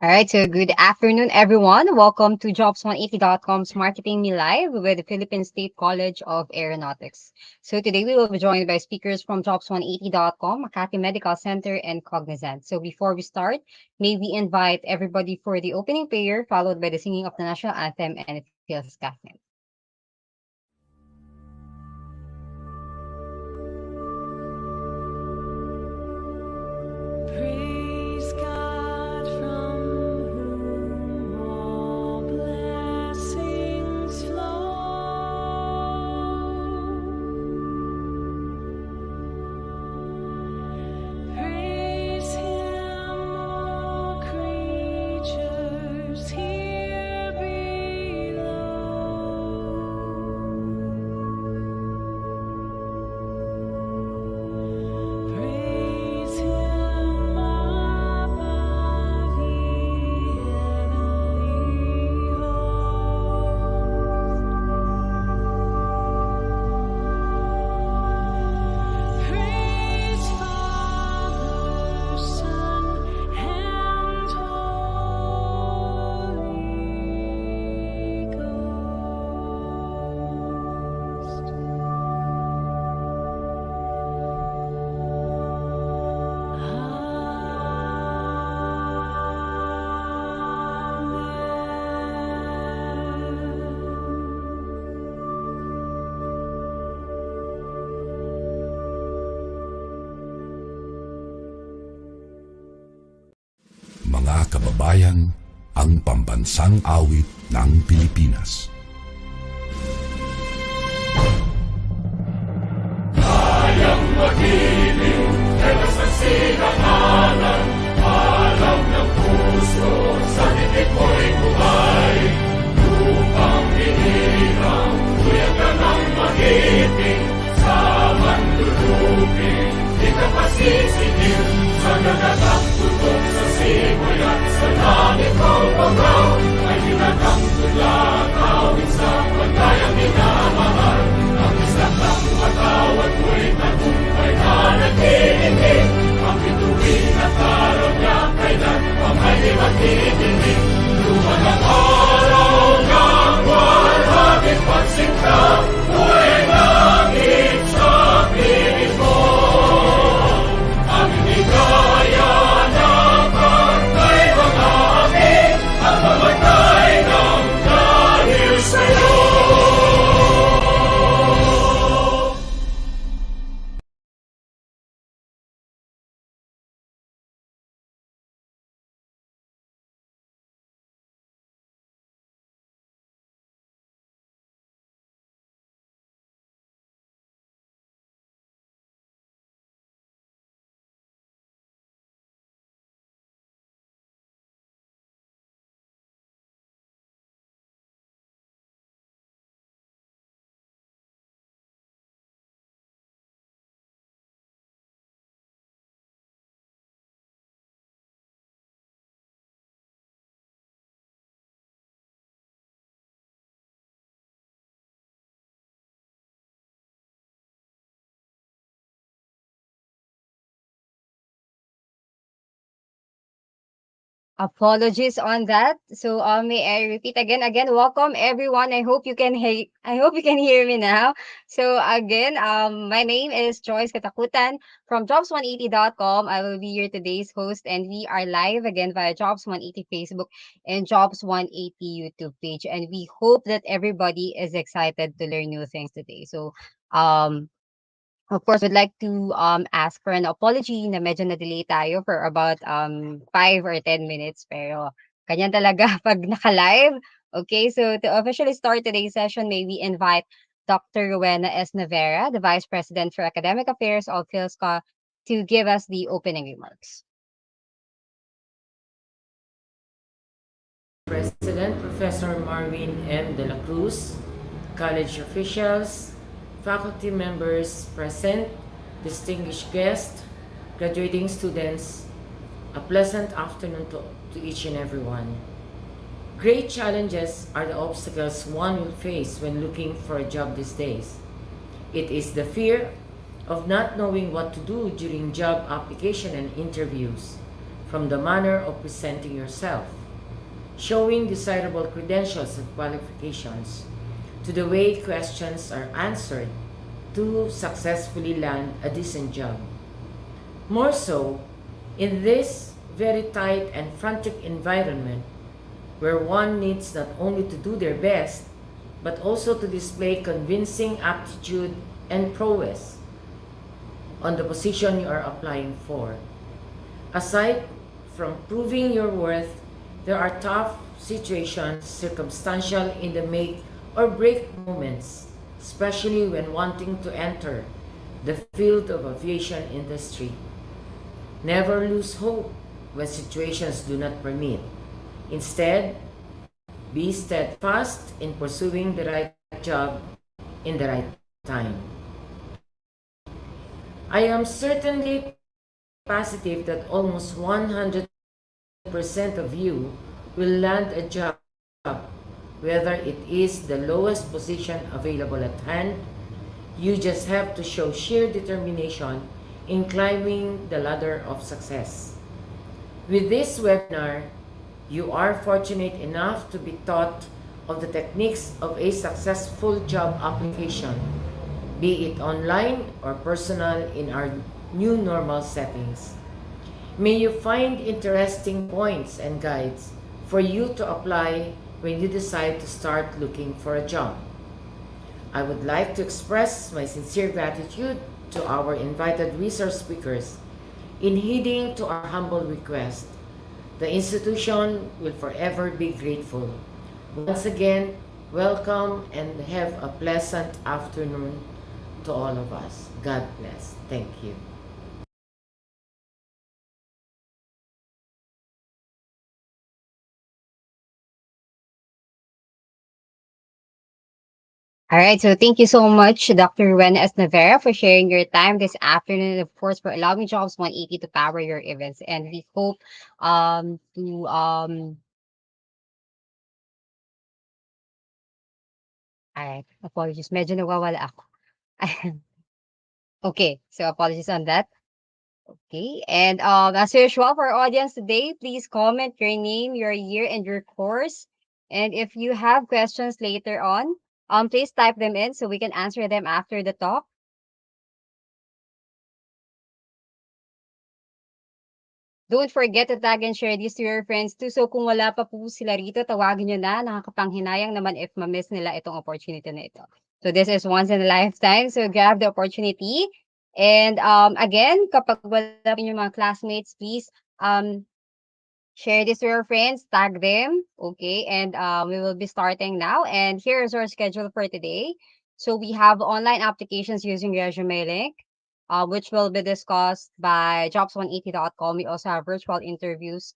All right, so good afternoon, everyone. Welcome to Jobs180.com's Marketing Me Live with the Philippine State College of Aeronautics. So today we will be joined by speakers from Jobs180.com, Makati Medical Center, and Cognizant. So before we start, may we invite everybody for the opening prayer, followed by the singing of the national anthem and Philsca. Praise God from whom all blessings flow. Praise Him, all creatures here below. Praise Him above the heavenly host. Praise Father, Son, and Holy Ghost. Mga kababayan, ang pambansang awit ng Pilipinas. Apologies on that. So, may I repeat again? Again, welcome everyone. I hope you can hear me now. So again, my name is Joyce Katakutan from Jobs180.com. I will be your today's host, and we are live again via Jobs180 Facebook and Jobs180 YouTube page. And we hope that everybody is excited to learn new things today. So, um, of course, would like to ask for an apology na medyo na-delay tayo for about 5 or 10 minutes. Pero ganyan talaga pag naka-live. Okay, so to officially start today's session, may we invite Dr. Rowena S. Navera, the Vice President for Academic Affairs of Philsca, to give us the opening remarks. President Professor Marvin M. De La Cruz, college officials, faculty members present, distinguished guests, graduating students, a pleasant afternoon to each and everyone. Great challenges are the obstacles one will face when looking for a job these days. It is the fear of not knowing what to do during job application and interviews, from the manner of presenting yourself, showing desirable credentials and qualifications, to the way questions are answered to successfully land a decent job. More so, in this very tight and frantic environment where one needs not only to do their best, but also to display convincing aptitude and prowess on the position you are applying for. Aside from proving your worth, there are tough situations, circumstantial in the make or break moments, especially when wanting to enter the field of aviation industry. Never lose hope when situations do not permit. Instead, be steadfast in pursuing the right job in the right time. I am certainly positive that almost 100% of you will land a job, whether it is the lowest position available at hand. You just have to show sheer determination in climbing the ladder of success. With this webinar, you are fortunate enough to be taught of the techniques of a successful job application, be it online or personal in our new normal settings. May you find interesting points and guides for you to apply when you decide to start looking for a job. I would like to express my sincere gratitude to our invited resource speakers in heeding to our humble request. The institution will forever be grateful. Once again, welcome and have a pleasant afternoon to all of us. God bless. Thank you. All right. So thank you so much, Dr. Wen Esnavera, for sharing your time this afternoon. Of course, for allowing Jobs 180 to power your events. And we hope to all right. Apologies. Medyo nawawala ako. Okay. So apologies on that. Okay. And as usual for our audience today, please comment your name, your year, and your course. And if you have questions later on, please type them in so we can answer them after the talk. Don't forget to tag and share this to your friends too. So kung wala pa po sila rito, tawagin nyo na. Nakakapanghinayang naman if ma-miss nila itong opportunity na ito. So this is once in a lifetime. So grab the opportunity. And again, kapag wala pa yung mga classmates, please share this to your friends, tag them. Okay. And we will be starting now. And here's our schedule for today. So we have online applications using resume link, which will be discussed by jobs180.com. We also have virtual interviews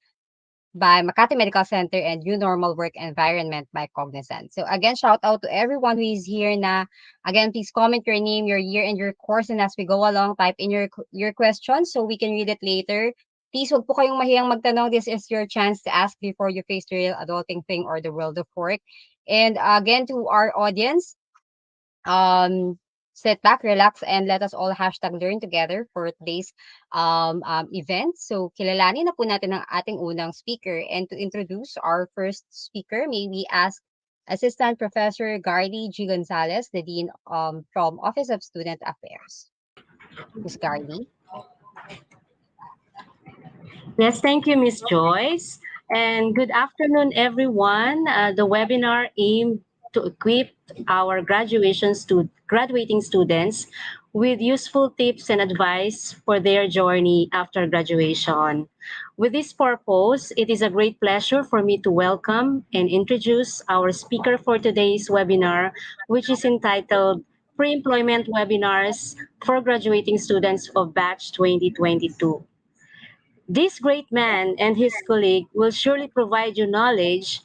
by Makati Medical Center and New Normal Work Environment by Cognizant. So again, shout out to everyone who is here na. Again, please comment your name, your year, and your course. And as we go along, type in your questions so we can read it later. Please, wag po kayong mahiyang magtanong. This is your chance to ask before you face the real adulting thing or the world of work. And again, to our audience, um, sit back, relax, and let us all hashtag learn together for today's event. So, kilalanin na po natin ang ating unang speaker. And to introduce our first speaker, may we ask Assistant Professor Gardy G. Gonzalez, the Dean from Office of Student Affairs. Ms. Gardy. Yes, thank you, Miss Joyce. And good afternoon, everyone. The webinar aimed to equip our graduating students with useful tips and advice for their journey after graduation. With this purpose, it is a great pleasure for me to welcome and introduce our speaker for today's webinar, which is entitled Pre-Employment Webinars for Graduating Students of Batch 2022. This great man and his colleague will surely provide you knowledge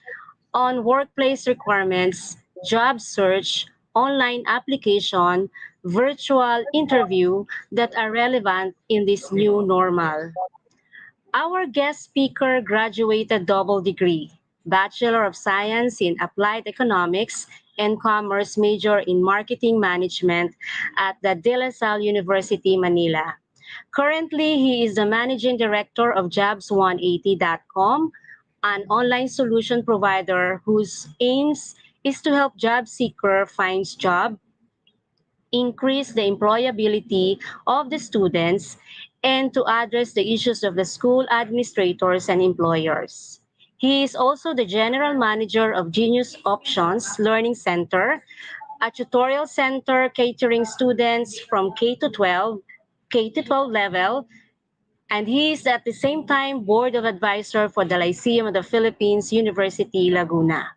on workplace requirements, job search, online application, virtual interview that are relevant in this new normal. Our guest speaker graduated double degree, Bachelor of Science in Applied Economics and Commerce major in Marketing Management at the De La Salle University, Manila. Currently, he is the managing director of jobs180.com, an online solution provider whose aims is to help job seeker finds job, increase the employability of the students, and to address the issues of the school administrators and employers. He is also the general manager of Genius Options Learning Center, a tutorial center catering students from K to 12 level, and he is at the same time board of advisor for the Lyceum of the Philippines, University Laguna.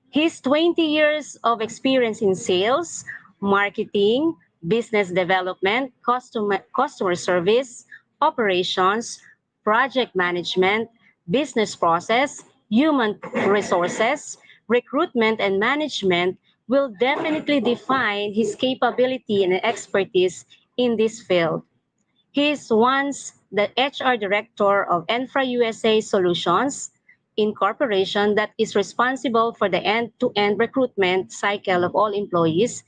His 20 years of experience in sales, marketing, business development, customer service, operations, project management, business process, human resources, recruitment, and management will definitely define his capability and expertise in this field. He is once the HR director of Enfra USA Solutions Incorporation that is responsible for the end-to-end recruitment cycle of all employees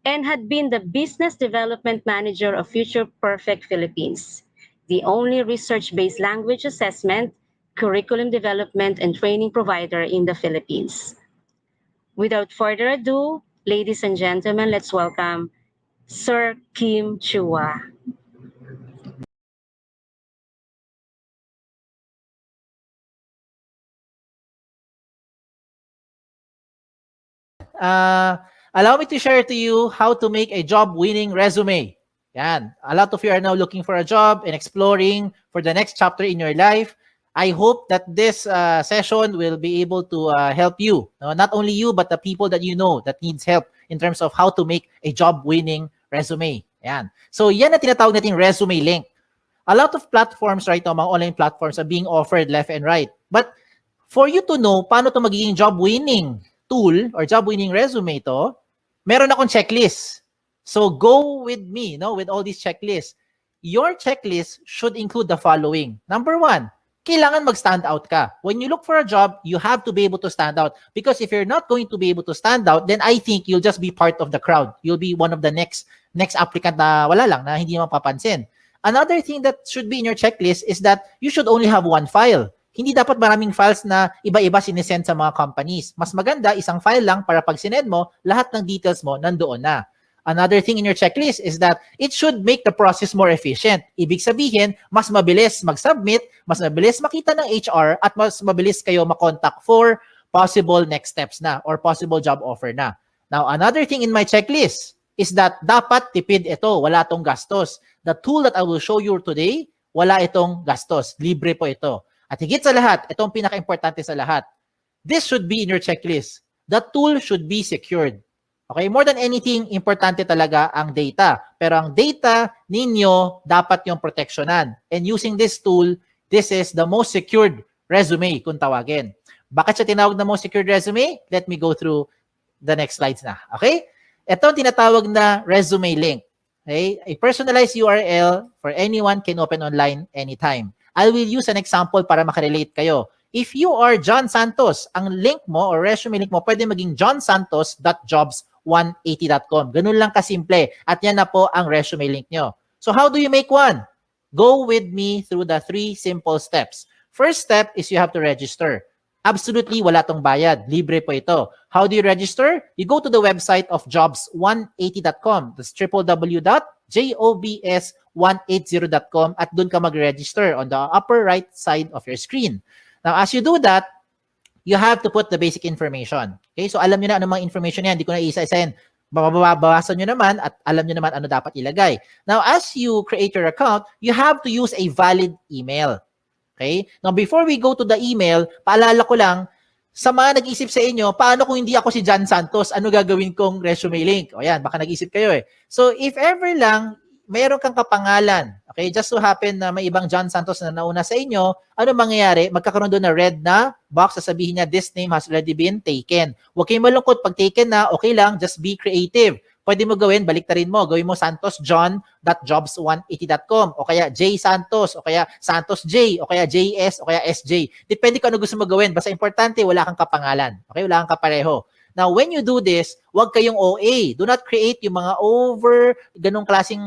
and had been the business development manager of Future Perfect Philippines, the only research-based language assessment, curriculum development, and training provider in the Philippines. Without further ado, ladies and gentlemen, let's welcome Sir Kim Chua. Allow me to share to you how to make a job-winning resume. Yan. A lot of you are now looking for a job and exploring for the next chapter in your life. I hope that this session will be able to help you. No, not only you, but the people that you know that needs help in terms of how to make a job-winning resume. Yan. So yan na tinatawag nating resume link. A lot of platforms right now, mga online platforms are being offered left and right. But for you to know paano to magiging job-winning tool or job-winning resume to, meron akong checklist. So go with me, no, with all these checklists. Your checklist should include the following. Number one, kailangan mag-stand out ka. When you look for a job, you have to be able to stand out. Because if you're not going to be able to stand out, then I think you'll just be part of the crowd. You'll be one of the next applicant na wala lang, na hindi mapapansin. Another thing that should be in your checklist is that you should only have one file. Hindi dapat maraming files na iba-iba sinesend sa mga companies. Mas maganda, isang file lang para pag sinend mo, lahat ng details mo nandoon na. Another thing in your checklist is that it should make the process more efficient. Ibig sabihin, mas mabilis mag-submit, mas mabilis makita ng HR, at mas mabilis kayo makontak for possible next steps na or possible job offer na. Now, another thing in my checklist is that dapat tipid ito, wala itong gastos. The tool that I will show you today, wala itong gastos. Libre po ito. At higit sa lahat, itong pinaka-importante sa lahat, this should be in your checklist. The tool should be secured. Okay? More than anything, importante talaga ang data. Pero ang data ninyo, dapat yung protectionan. And using this tool, this is the most secured resume kung tawagin. Bakit siya tinawag na most secured resume? Let me go through the next slides na. Okay? Ito ang tinatawag na resume link. Okay? A personalized URL for anyone can open online anytime. I will use an example para makarelate kayo. If you are John Santos, ang link mo or resume link mo pwede maging johnsantos.jobs180.com. Ganun lang kasimple. At yan na po ang resume link nyo. So how do you make one? Go with me through the 3 simple steps. First step is you have to register. Absolutely wala tong bayad. Libre po ito. How do you register? You go to the website of jobs180.com. That's www.jobs180.com at dun ka mag-register on the upper right side of your screen. Now, as you do that, you have to put the basic information. Okay? So, alam nyo na ano mga information yan. Hindi ko na isa-isahin. Babawasan nyo naman at alam nyo naman ano dapat ilagay. Now, as you create your account, you have to use a valid email. Okay? Now, before we go to the email, paalala ko lang, sa mga nag-isip sa inyo, paano kung hindi ako si John Santos, ano gagawin kong resume link? O yan, baka nag-isip kayo eh. So, if ever lang, mayroon kang kapangalan, okay, just so happen na may ibang John Santos na nauna sa inyo, ano mangyayari? Magkakaroon doon na red na box, sasabihin niya, this name has already been taken. Huwag kayong malungkot, pag taken na, okay lang, just be creative. Pwede mo gawin, baliktarin mo, gawin mo santosjohn.jobs180.com o kaya J Santos o kaya Santos J o kaya JS o kaya SJ. Depende kung ano gusto mo gawin. Basta importante, wala kang kapangalan. Okay, wala kang kapareho. Now, when you do this, wag kayong OA. Do not create yung mga ganong klaseng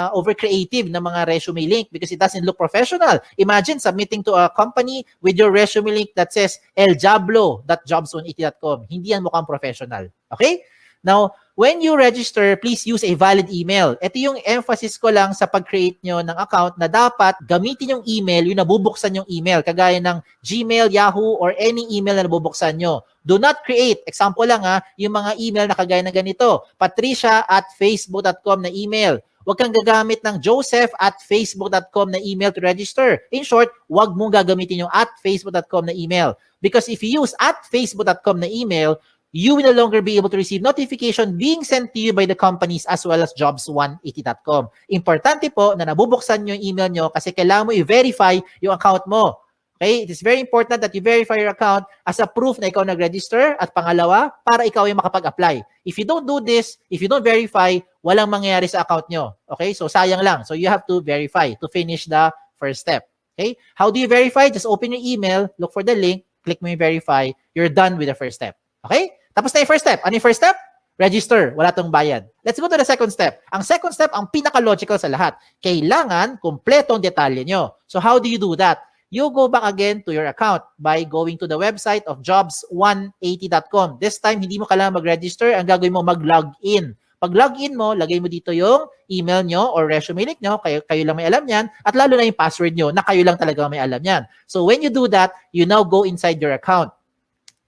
over creative na mga resume link because it doesn't look professional. Imagine submitting to a company with your resume link that says eljablo.jobs180.com. Hindi yan mukhang professional. Okay? Now, when you register, please use a valid email. Ito yung emphasis ko lang sa pag-create nyo ng account na dapat gamitin yung email, yung nabubuksan yung email, kagaya ng Gmail, Yahoo, or any email na nabubuksan nyo. Do not create, example lang yung mga email na kagaya na ganito, patricia@facebook.com na email. Huwag kang gagamit ng joseph@facebook.com na email to register. In short, huwag mong gagamitin yung @facebook.com na email. Because if you use @facebook.com na email, you will no longer be able to receive notification being sent to you by the companies as well as jobs180.com. Importante po na nabubuksan nyo yung email nyo kasi kailangan mo i-verify yung account mo. Okay? It is very important that you verify your account as a proof na ikaw nag-register at pangalawa, para ikaw ay makapag-apply. If you don't do this, if you don't verify, walang mangyayari sa account nyo. Okay? So sayang lang. So you have to verify to finish the first step. Okay? How do you verify? Just open your email, look for the link, click mo yung verify, you're done with the first step. Okay? Tapos na yung first step. Ano yung first step? Register. Wala tong bayad. Let's go to the second step. Ang second step, ang pinaka-logical sa lahat. Kailangan kumpletong detalye nyo. So how do you do that? You go back again to your account by going to the website of jobs180.com. This time, hindi mo kailangan mag-register. Ang gagawin mo, mag-login. Pag login mo, lagay mo dito yung email nyo or resume link nyo, kayo lang may alam yan, at lalo na yung password nyo na kayo lang talaga may alam yan. So when you do that, you now go inside your account.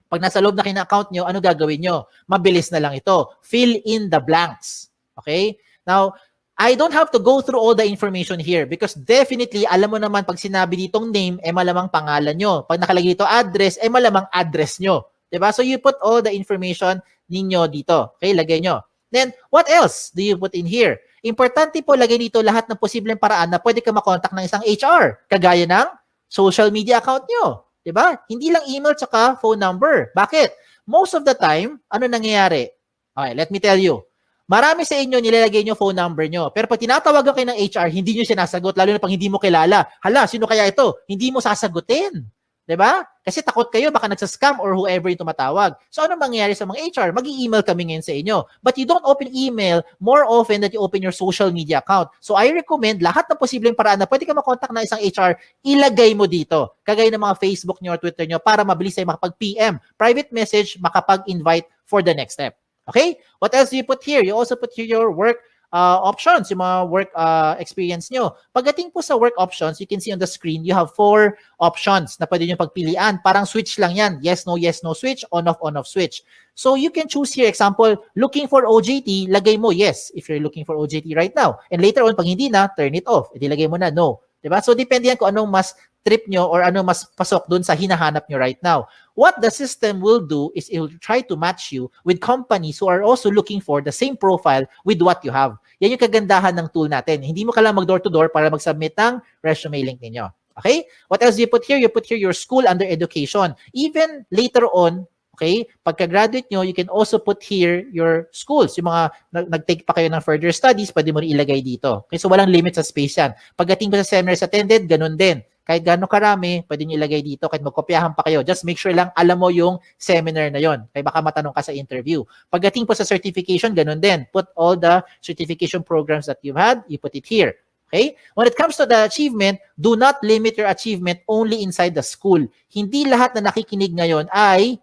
Pag nasa loob na kayo ng account nyo, ano gagawin nyo? Mabilis na lang ito. Fill in the blanks. Okay? Now, I don't have to go through all the information here because definitely, alam mo naman pag sinabi ditong name, malamang pangalan nyo. Pag nakalagay dito address, malamang address nyo. Diba? So, you put all the information ninyo dito. Okay? Lagay nyo. Then, what else do you put in here? Importante po, lagay dito lahat ng posibleng paraan na pwede ka makontak ng isang HR. Kagaya ng social media account nyo. Diba? Hindi lang email tsaka phone number. Bakit? Most of the time, ano nangyayari? Okay, let me tell you. Marami sa inyo nilalagay nyo phone number nyo. Pero pag tinatawagan kayo ng HR, hindi nyo sinasagot, lalo na pag hindi mo kilala. Hala, sino kaya ito? Hindi mo sasagutin. Diba? Kasi takot kayo, baka nagsascam or whoever yung tumatawag. So, ano mangyayari sa mga HR? Mag-i-email kami ngayon sa inyo. But you don't open email more often that you open your social media account. So, I recommend lahat ng posibleng paraan na pwede ka makontak na isang HR, ilagay mo dito. Kagaya ng mga Facebook nyo or Twitter nyo para mabilis ay makapag-PM. Private message, makapag-invite for the next step. Okay? What else do you put here? You also put here your work options, yung mga work experience nyo. Pagdating po sa work options, you can see on the screen, you have 4 options na pwede nyo pagpilian. Parang switch lang yan. Yes, no switch, on, off switch. So you can choose here, example, looking for OJT, lagay mo yes, if you're looking for OJT right now. And later on, pag hindi na, turn it off. Edi lagay mo na no. Diba? So depende yan kung anong mas trip nyo or anong mas pasok dun sa hinahanap nyo right now. What the system will do is it will try to match you with companies who are also looking for the same profile with what you have. Yan yung kagandahan ng tool natin. Hindi mo kailangan mag-door-to-door para mag-submit ng resume link ninyo. Okay? What else do you put here? You put here your school under education. Even later on, okay, pagka-graduate nyo, you can also put here your schools. Yung mga nag-take pa kayo ng further studies, pwede mo rin ilagay dito. Okay, so walang limit sa space yan. Pagdating ko sa seminars attended, ganun din. Kahit gano'ng karami, pwede nyo ilagay dito. Kahit magkopyahan pa kayo. Just make sure lang alam mo yung seminar na yon. Kaya baka matanong ka sa interview. Pagdating po sa certification, ganun din. Put all the certification programs that you've had, you put it here. Okay? When it comes to the achievement, do not limit your achievement only inside the school. Hindi lahat na nakikinig ngayon ay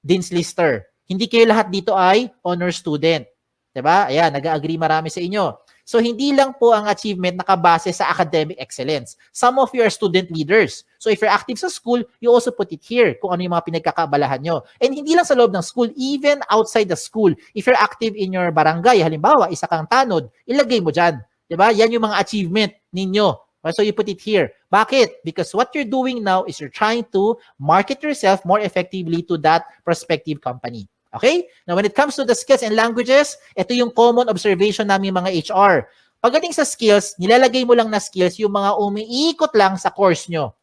Dean's Lister. Hindi kayo lahat dito ay honor student. Diba? Ayan, nag-agree marami sa inyo. So, hindi lang po ang achievement nakabase sa academic excellence. Some of you are student leaders. So, if you're active sa school, you also put it here kung ano yung mga pinagkakabalahan nyo. And hindi lang sa loob ng school, even outside the school. If you're active in your barangay, halimbawa, isa kang tanod, ilagay mo dyan. Diba? Yan yung mga achievement ninyo. So, you put it here. Bakit? Because what you're doing now is you're trying to market yourself more effectively to that prospective company. Okay? Now, when it comes to the skills and languages, ito yung common observation namin mga HR. Pagdating sa skills, nilalagay mo lang na skills yung mga umiikot lang sa course nyo.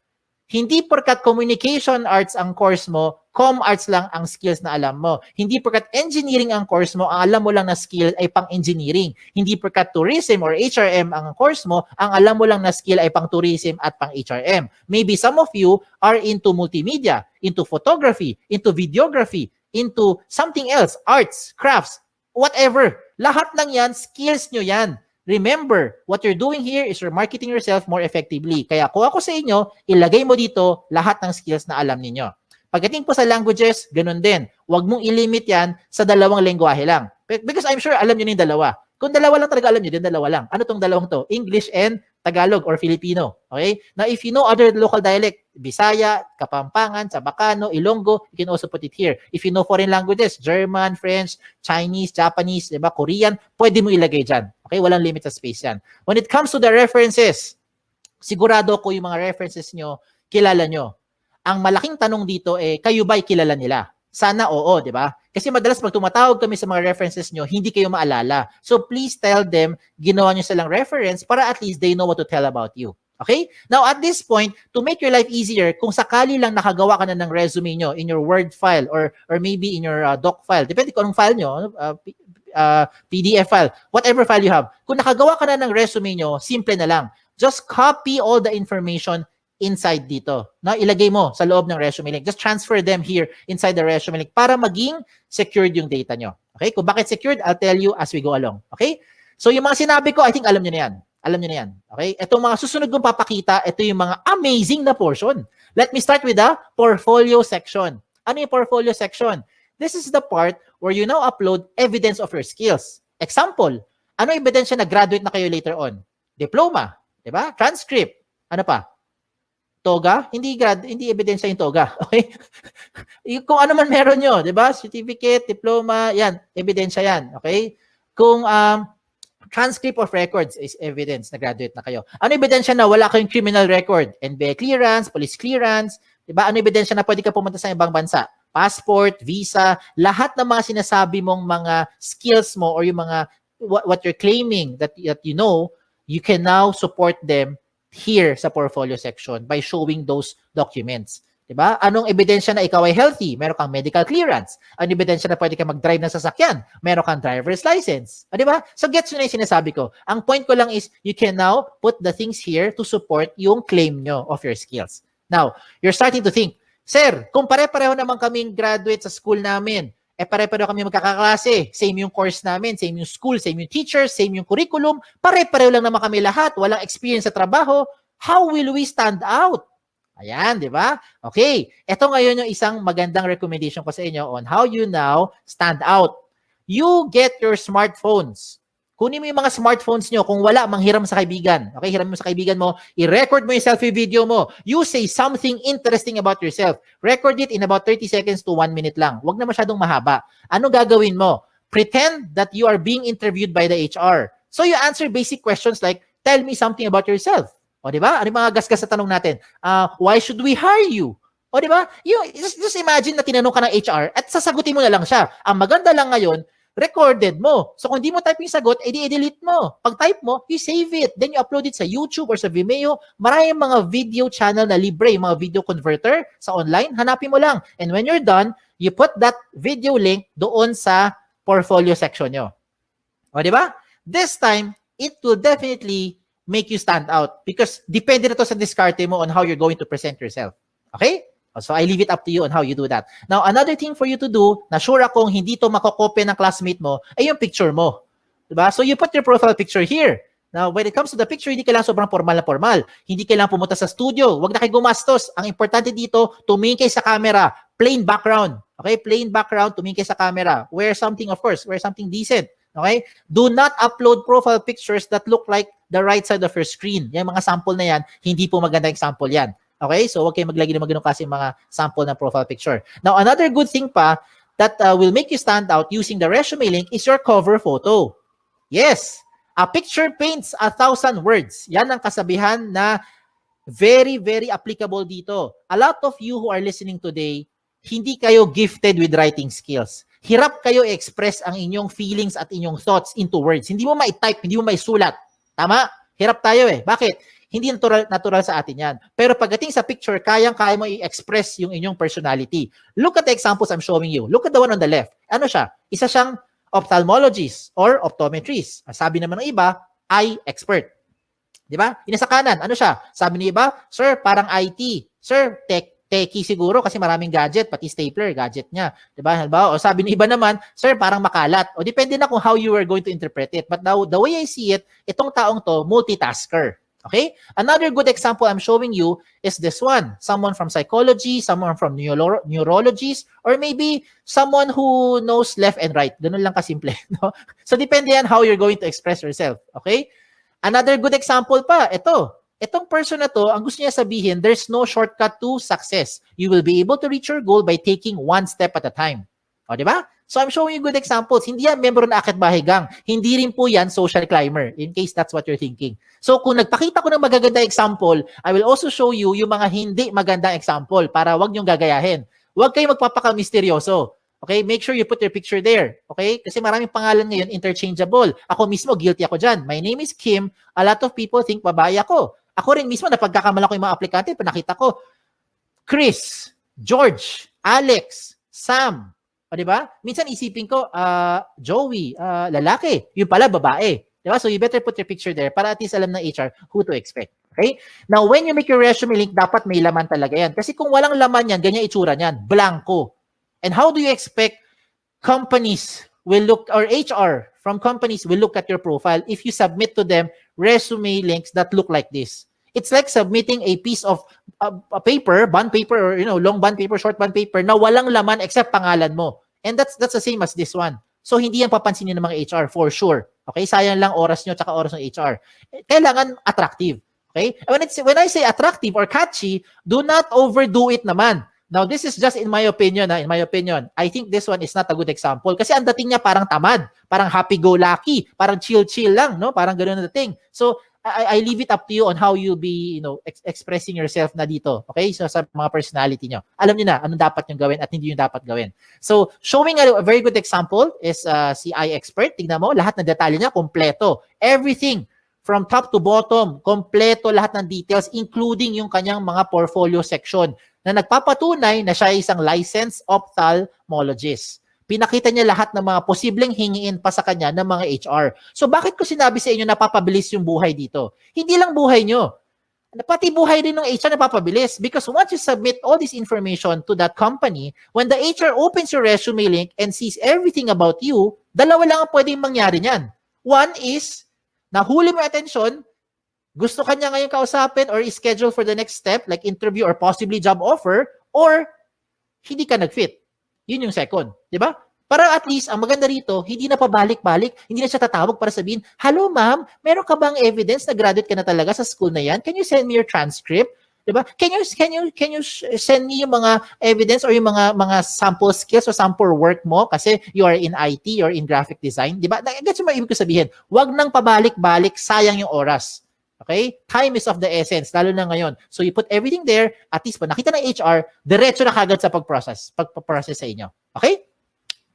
Hindi porkat communication arts ang course mo, com arts lang ang skills na alam mo. Hindi porkat engineering ang course mo, ang alam mo lang na skill ay pang-engineering. Hindi porkat tourism or HRM ang course mo, ang alam mo lang na skill ay pang-tourism at pang-HRM. Maybe some of you are into multimedia, into photography, into videography. into something else, arts, crafts, whatever. Lahat ng yan, skills nyo yan. Remember, what you're doing here is you're marketing yourself more effectively. Kaya kung ako sa inyo, ilagay mo dito lahat ng skills na alam niyo. Pagdating po sa languages, ganun din. Huwag mong ilimit yan sa dalawang lengguwahe lang. Because I'm sure alam niyo na yung dalawa. Kung dalawa lang talaga alam niyo, din dalawa lang. Ano tong dalawang to? English and Tagalog or Filipino. Okay? Now, if you know other local dialect, Bisaya, Kapampangan, Sabacano, Ilonggo, you can also put it here. If you know foreign languages, German, French, Chinese, Japanese, diba, Korean, pwede mo ilagay dyan. Okay? Walang limit sa space yan. When it comes to the references, sigurado ko yung mga references nyo, kilala nyo. Ang malaking tanong dito kayo ba'y kilala nila? Sana oo, di ba? Kasi madalas pag tumatawag kami sa mga references nyo, hindi kayo maalala. So please tell them, ginawa nyo silang reference para at least they know what to tell about you. Okay? Now at this point, to make your life easier, kung sakali lang nakagawa ka na ng resume nyo in your Word file or maybe in your doc file, depende kung anong file nyo, PDF file, whatever file you have. Kung nakagawa ka na ng resume nyo, simple na lang. Just copy all the information inside dito. Na ilagay mo sa loob ng resume link. Just transfer them here inside the resume link para maging secured yung data nyo. Okay? Kung bakit secured, I'll tell you as we go along. Okay? So yung mga sinabi ko, I think alam nyo na yan. Alam nyo na yan. Okay? Itong mga susunod kong papakita, ito yung mga amazing na portion. Let me start with the portfolio section. Ano yung portfolio section? This is the part where you now upload evidence of your skills. Example, ano ebidensya na graduate na kayo later on? Diploma, di ba? Transcript. Ano pa? Toga, hindi ebidensya yung toga. Okay? Kung ano man meron nyo, di ba? Certificate, diploma, yan, ebidensya yan. Okay? Kung transcript of records is evidence na graduate na kayo. Ano ebidensya na wala kayong criminal record? NBA clearance, police clearance, di ba? Ano ebidensya na pwede ka pumunta sa ibang bansa? Passport, visa, lahat ng mga sinasabi mong mga skills mo or yung mga what you're claiming that you know, you can now support them here sa portfolio section by showing those documents. Diba? Anong ebidensya na ikaw ay healthy? Meron kang medical clearance. Anong ebidensya na pwede ka mag-drive ng sasakyan? Meron kang driver's license. Diba? So gets nyo na yung sinasabi ko. Ang point ko lang is you can now put the things here to support yung claim nyo of your skills. Now, you're starting to think, Sir, kung pare-pareho naman kaming graduate sa school namin, pare-pareho kami magkakaklase, same yung course namin, same yung school, same yung teachers, same yung curriculum, pare-pareho lang naman kami lahat, walang experience sa trabaho, how will we stand out? Ayan, di ba? Okay, ito ngayon yung isang magandang recommendation ko sa inyo on how you now stand out. You get your smartphones. Kunin mo yung mga smartphones nyo. Kung wala, manghiram sa kaibigan. Okay, hiram mo sa kaibigan mo. I-record mo yung selfie video mo. You say something interesting about yourself. Record it in about 30 seconds to 1 minute lang. Huwag na masyadong mahaba. Ano gagawin mo? Pretend that you are being interviewed by the HR. So you answer basic questions like, tell me something about yourself. O, di ba? Ano yung mga gasgas sa tanong natin? Why should we hire you? O, di ba? Just imagine na tinanong ka ng HR at sasagutin mo na lang siya. Ang maganda lang ngayon, recorded mo. So kung di mo type yung sagot, i-delete mo. Pag type mo, you save it. Then you upload it sa YouTube or sa Vimeo. Maraming mga video channel na libre, yung mga video converter sa online. Hanapin mo lang. And when you're done, you put that video link doon sa portfolio section nyo. O, di ba? This time, it will definitely make you stand out because depende na to sa diskarte mo on how you're going to present yourself. Okay? So I leave it up to you on how you do that. Now, another thing for you to do, na sure akong hindi to makokopya ng classmate mo, ay yung picture mo. Diba? So you put your profile picture here. Now, when it comes to the picture, hindi kailangan sobrang formal na formal. Hindi kailangan pumunta sa studio. Huwag na kayo gumastos. Ang importante dito, tumingin kayo sa camera. Plain background. Okay? Plain background, tumingin kayo sa camera. Wear something, of course. Wear something decent. Okay? Do not upload profile pictures that look like the right side of your screen. Yung mga sample na yan, hindi po maganda yung sample yan. Okay? So, huwag kayo maglagay ng mga ganun kasi mga sample na profile picture. Now, another good thing pa that will make you stand out using the resume link is your cover photo. Yes! A picture paints 1,000 words. Yan ang kasabihan na very, very applicable dito. A lot of you who are listening today, hindi kayo gifted with writing skills. Hirap kayo i-express ang inyong feelings at inyong thoughts into words. Hindi mo ma-type, hindi mo ma-sulat. Tama? Hirap tayo eh. Bakit? Hindi natural sa atin yan. Pero pagdating sa picture, kaya mo i-express yung inyong personality. Look at the examples I'm showing you. Look at the one on the left. Ano siya? Isa siyang ophthalmologist or optometrist. Sabi naman ng iba, eye expert. Di ba? Ina sa kanan, ano siya? Sabi ng iba, sir, parang IT. Sir, techie siguro kasi maraming gadget, pati stapler, gadget niya. Diba? Halimbawa, o sabi ni iba naman, sir, parang makalat. O depende na kung how you are going to interpret it. But now, the way I see it, itong taong to, multitasker. Okay? Another good example I'm showing you is this one. Someone from psychology, someone from neurologist, or maybe someone who knows left and right. Ganun lang kasimple. No? So, depende yan how you're going to express yourself. Okay? Another good example pa, itong person na to, ang gusto niya sabihin, there's no shortcut to success. You will be able to reach your goal by taking one step at a time. O, di ba? So, I'm showing you good examples. Hindi yan member na akit bahay gang. Hindi rin po yan social climber, in case that's what you're thinking. So, kung nagpakita ko ng magaganda example, I will also show you yung mga hindi magandang example para wag niyong gagayahin. Huwag kayo magpapaka-misteryoso. Okay? Make sure you put your picture there. Okay? Kasi maraming pangalan ngayon interchangeable. Ako mismo, guilty ako dyan. My name is Kim. A lot of people think babae ako. Ako rin mismo, napagkakamala ko yung mga aplikante, pinakita ko, Chris, George, Alex, Sam. O, diba? Minsan isipin ko, Joey, lalaki. Yung pala, babae. Diba? So you better put your picture there para at least alam ng HR who to expect. Okay? Now, when you make your resume link, dapat may laman talaga yan. Kasi kung walang laman yan, ganyan itsura niyan, blanco. And how do you expect companies will look, or HR from companies will look at your profile if you submit to them resume links that look like this? It's like submitting a piece of a paper, bond paper, or long bond paper, short bond paper na walang laman except pangalan mo. And that's the same as this one. So hindi yan papansinin ng mga HR for sure. Okay? Sayang lang oras nyo tsaka oras ng HR. Kailangan attractive. Okay? When I say attractive or catchy, do not overdo it naman. Now, this is just in my opinion. In my opinion, I think this one is not a good example. Kasi ang dating niya parang tamad, parang happy-go-lucky, parang chill-chill lang, no? Parang ganoon na dating. So, I leave it up to you on how you'll be, expressing yourself na dito. Okay? So, sa mga personality nyo. Alam niyo na anong dapat nyo gawin at hindi nyo dapat gawin. So, showing a very good example is si iExpert. Tignan mo, lahat ng detalye niya, kompleto. Everything from top to bottom, kompleto lahat ng details, including yung kanyang mga portfolio section na nagpapatunay na siya ay isang licensed ophthalmologist. Pinakita niya lahat ng mga posibleng hingiin pa sa kanya ng mga HR. So bakit ko sinabi sa inyo napapabilis yung buhay dito? Hindi lang buhay nyo. Pati buhay rin ng HR napapabilis. Because once you submit all this information to that company, when the HR opens your resume link and sees everything about you, dalawa lang ang pwedeng mangyari niyan. One is, nahuli mo atensyon, gusto kanya ngayon kausapin or schedule for the next step, like interview or possibly job offer, or hindi ka nag-fit. Yun yung second. Di ba? Para at least, ang maganda rito, hindi na pabalik-balik, hindi na siya tatawag para sabihin, hello ma'am, meron ka bang evidence na graduate ka na talaga sa school na yan? Can you send me your transcript? Di ba? Can you send me yung mga evidence or yung mga sample skills or sample work mo kasi you are in IT or in graphic design? Di ba? Gets mo ibig ko sabihin, wag nang pabalik-balik, sayang yung oras. Okay? Time is of the essence, lalo na ngayon. So you put everything there, at least pa nakita ng HR, diretso na kagad sa pagprocess sa inyo. Okay?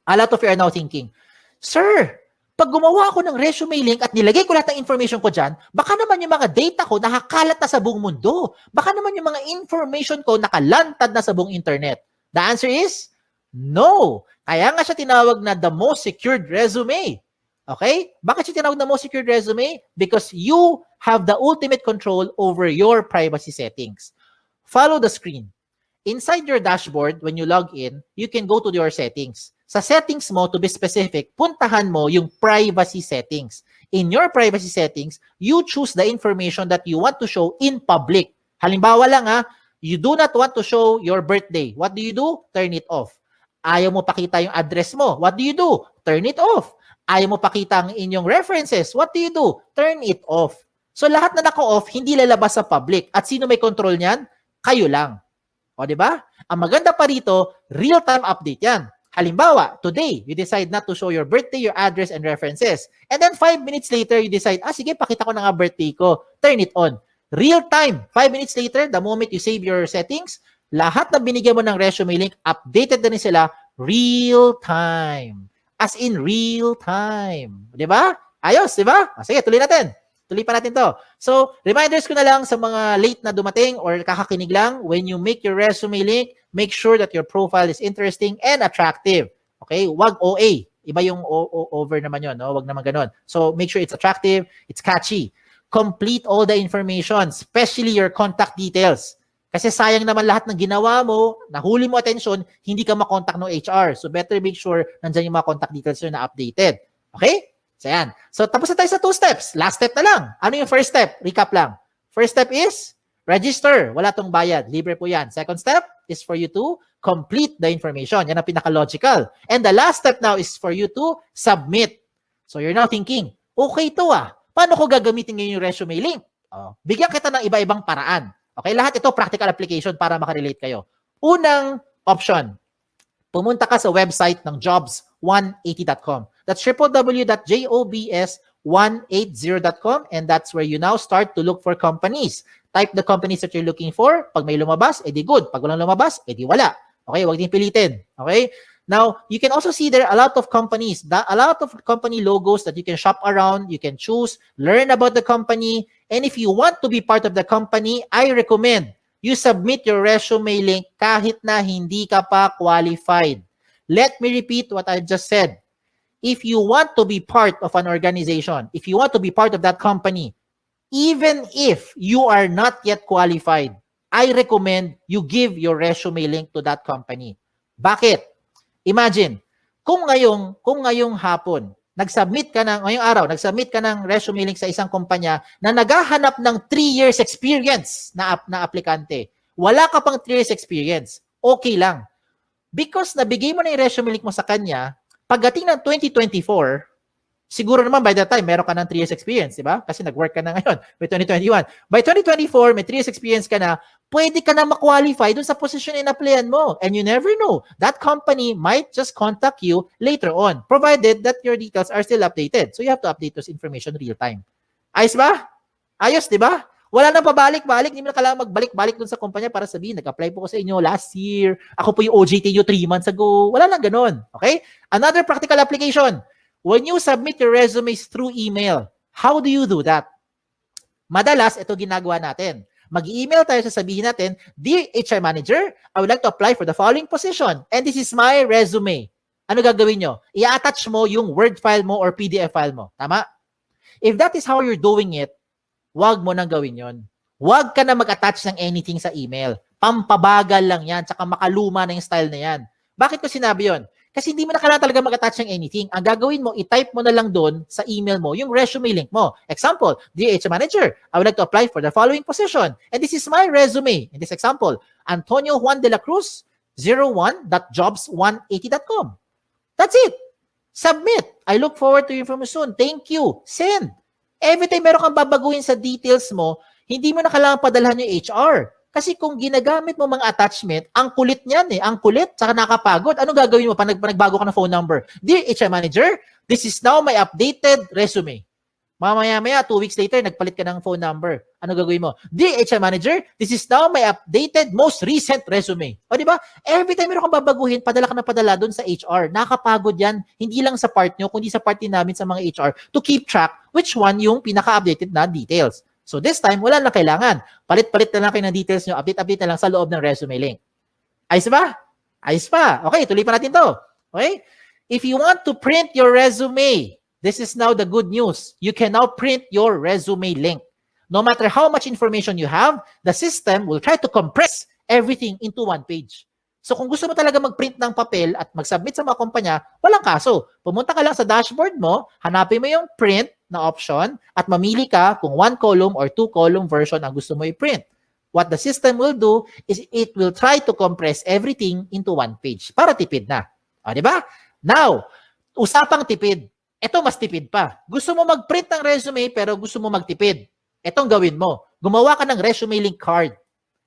A lot of you are now thinking, sir, pag gumawa ako ng resume link at nilagay ko lahat ng information ko dyan, baka naman yung mga data ko nakakalat na sa buong mundo. Baka naman yung mga information ko nakalantad na sa buong internet. The answer is, no. Kaya nga siya tinawag na the most secured resume. Okay? Bakit siya tinawag na most secured resume? Because you have the ultimate control over your privacy settings. Follow the screen. Inside your dashboard, when you log in, you can go to your settings. Sa settings mo, to be specific, puntahan mo yung privacy settings. In your privacy settings, you choose the information that you want to show in public. Halimbawa lang you do not want to show your birthday. What do? Turn it off. Ayaw mo pakita yung address mo. What do? Turn it off. Ayaw mo pakita ang inyong references. What do? Turn it off. So lahat na naka-off, hindi lalabas sa public. At sino may control niyan? Kayo lang. O, di ba? Ang maganda pa rito, real-time update yan. Halimbawa, today, you decide not to show your birthday, your address, and references. And then 5 minutes later, you decide, sige, pakita ko na nga birthday ko. Turn it on. Real-time. 5 minutes later, the moment you save your settings, lahat na binigyan mo ng resume link, updated na rin sila real-time. As in real time. Di ba? Ayos, di ba? Sige, tuloy natin. Tuloy pa natin to. So, reminders ko na lang sa mga late na dumating or kakakinig lang, when you make your resume link, make sure that your profile is interesting and attractive. Okay? Wag OA. Iba yung over naman yun. No? Wag naman ganun. So, make sure it's attractive, it's catchy. Complete all the information, especially your contact details. Kasi sayang naman lahat ng ginawa mo, nahuli mo attention, hindi ka makontak ng HR. So better make sure nandyan yung mga contact details nyo na updated. Okay? So yan. So tapos na tayo sa 2 steps. Last step na lang. Ano yung first step? Recap lang. First step is register. Wala tong bayad. Libre po yan. Second step is for you to complete the information. Yan ang pinaka-logical. And the last step now is for you to submit. So you're now thinking, okay to paano ko gagamitin ngayon yung resume link? Bigyan kita ng iba-ibang paraan. Okay, lahat ito practical application para makarelate kayo. Unang option, pumunta ka sa website ng jobs180.com. That's www.jobs180.com and that's where you now start to look for companies. Type the companies that you're looking for. Pag may lumabas, edi good. Pag walang lumabas, edi wala. Okay, wag din pilitin. Okay? Now, you can also see there a lot of companies, a lot of company logos that you can shop around, you can choose, learn about the company, and if you want to be part of the company, I recommend you submit your resume link kahit na hindi ka pa qualified. Let me repeat what I just said. If you want to be part of an organization, if you want to be part of that company, even if you are not yet qualified, I recommend you give your resume link to that company. Bakit? Imagine, kung ngayong hapon, ngayong araw, nag-submit ka ng resume link sa isang kumpanya na naghahanap ng 3 years experience na aplikante. Wala ka pang 3 years experience. Okay lang. Because nabigay mo na yung resume link mo sa kanya, pagdating ng 2024, siguro naman by that time, meron ka ng 3 years experience, di ba? Kasi nag-work ka na ngayon by 2021. By 2024, may 3 years experience ka na, pwede ka na ma-qualify dun sa position in-applyan mo. And you never know. That company might just contact you later on, provided that your details are still updated. So you have to update those information real time. Ayos ba? Ayos, di ba? Wala nang pabalik-balik. Hindi mo na kailangan magbalik-balik dun sa kumpanya para sabihin, nag-apply po ko sa inyo last year. Ako po yung OJT nyo 3 months ago. Wala nang ganun. Okay? Another practical application. When you submit your resumes through email, how do you do that? Madalas, ito ginagawa natin. Mag-email tayo, sasabihin natin, Dear HR Manager, I would like to apply for the following position and this is my resume. Ano gagawin nyo? I-attach mo yung Word file mo or PDF file mo. Tama? If that is how you're doing it, wag mo nang gawin yon. Wag ka na mag-attach ng anything sa email. Pampabagal lang yan, tsaka makaluma na yung style na yan. Bakit ko sinabi yon? Kasi hindi mo na kailangan talaga mag-attach ng anything. Ang gagawin mo, i-type mo na lang doon sa email mo yung resume link mo. Example, Dear HR Manager, I would like to apply for the following position. And this is my resume. In this example, Antonio Juan de la Cruz, 01.jobs180.com. That's it. Submit. I look forward to your information. Thank you. Send. Every time meron kang babaguhin sa details mo, hindi mo na kailangan padalhan yung HR. Kasi kung ginagamit mo mga attachment, ang kulit niyan ang kulit, saka nakapagod. Anong gagawin mo pag nagbago ka ng phone number? Dear HR Manager, this is now my updated resume. Mamaya-maya, 2 weeks later, nagpalit ka ng phone number. Ano gagawin mo? Dear HR Manager, this is now my updated, most recent resume. O di ba? Every time meron kang babaguhin, padala ka na padala doon sa HR. Nakapagod yan, hindi lang sa part nyo, kundi sa part din namin sa mga HR to keep track which one yung pinaka-updated na details. So this time, wala na kailangan. Palit-palit na lang kayo ng details nyo, update-update na lang sa loob ng resume link. Ayos ba? Ayos pa. Okay, tuloy pa natin to. Okay? If you want to print your resume, this is now the good news. You can now print your resume link. No matter how much information you have, the system will try to compress everything into one page. So kung gusto mo talaga mag-print ng papel at mag-submit sa mga kumpanya, walang kaso. Pumunta ka lang sa dashboard mo, hanapin mo yung print na option at mamili ka kung 1 column or 2 column version ang gusto mo i-print. What the system will do is it will try to compress everything into one page para tipid na. O, di ba? Now, usapang tipid. Ito mas tipid pa. Gusto mo mag-print ng resume pero gusto mo magtipid. Itong gawin mo. Gumawa ka ng resume link card.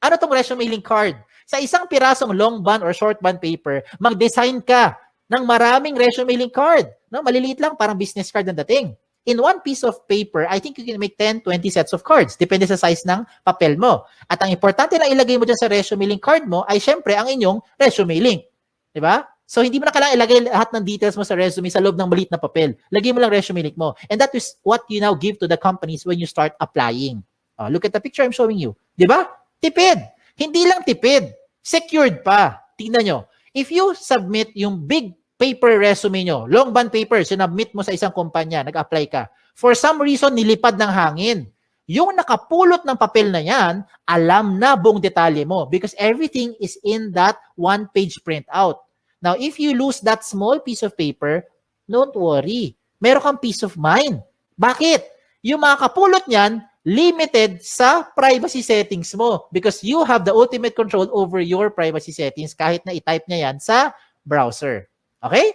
Ano tong resume link card? Sa isang pirasong long bond or short bond paper, mag-design ka ng maraming resume link card. No? Maliliit lang, parang business card ang dating. In one piece of paper, I think you can make 10, 20 sets of cards. Depende sa size ng papel mo. At ang importante na ilagay mo dyan sa resume link card mo ay syempre ang inyong resume link. Diba? So, hindi mo na kailangan ilagay lahat ng details mo sa resume sa loob ng maliit na papel. Lagay mo lang resume link mo. And that is what you now give to the companies when you start applying. Look at the picture I'm showing you. Diba? Tipid. Hindi lang tipid. Secured pa. Tingnan nyo. If you submit yung big paper resume nyo, long bond paper, sinubmit mo sa isang kumpanya, nag-apply ka. For some reason, nilipad ng hangin. Yung nakapulot ng papel na yan, alam na buong detalye mo because everything is in that one-page printout. Now, if you lose that small piece of paper, don't worry. Meron kang peace of mind. Bakit? Yung mga kapulot niyan, limited sa privacy settings mo because you have the ultimate control over your privacy settings kahit na i-type niya yan sa browser. Okay?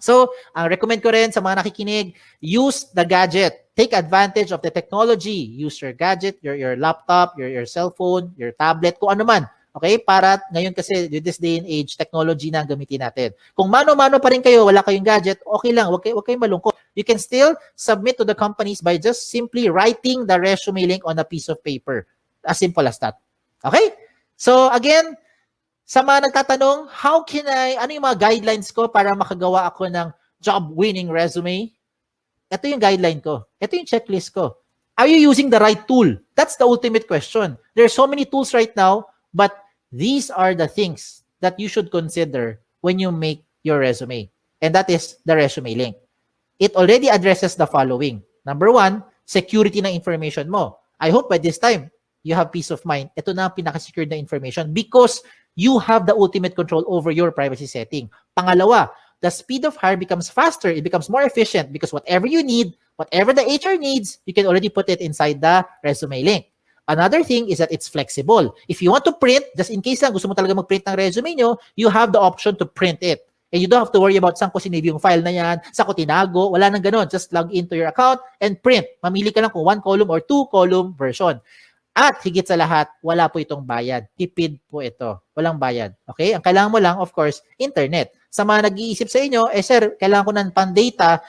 So, ang recommend ko rin sa mga nakikinig, use the gadget. Take advantage of the technology. Use your gadget, your laptop, your cell phone, your tablet, kung ano man. Okay? Para ngayon kasi, with this day and age, technology na ang gamitin natin. Kung mano-mano pa rin kayo, wala kayong gadget, okay lang. Huwag kayong malungkot. You can still submit to the companies by just simply writing the resume link on a piece of paper. As simple as that. Okay? So, again, sa mga nagtatanong, ano yung mga guidelines ko para makagawa ako ng job-winning resume? Ito yung guideline ko. Ito yung checklist ko. Are you using the right tool? That's the ultimate question. There are so many tools right now, but these are the things that you should consider when you make your resume. And that is the resume link. It already addresses the following. Number 1, security ng information mo. I hope by this time, you have peace of mind. Ito na ang pinaka-secure na information because you have the ultimate control over your privacy setting. Pangalawa, the speed of hire becomes faster. It becomes more efficient because whatever you need, whatever the HR needs, you can already put it inside the resume link. Another thing is that it's flexible. If you want to print, just in case lang gusto mo talaga mag-print ng resume nyo, you have the option to print it. And you don't have to worry about saan ko sinave yung file na yan, saan ko tinago, wala nang ganun. Just log into your account and print. Mamili ka lang kung 1 column or 2 column version. At higit sa lahat, wala po itong bayad. Tipid po ito. Walang bayad. Okay? Ang kailangan mo lang, of course, internet. Sa mga nag-iisip sa inyo, sir, kailangan ko ng pan-data,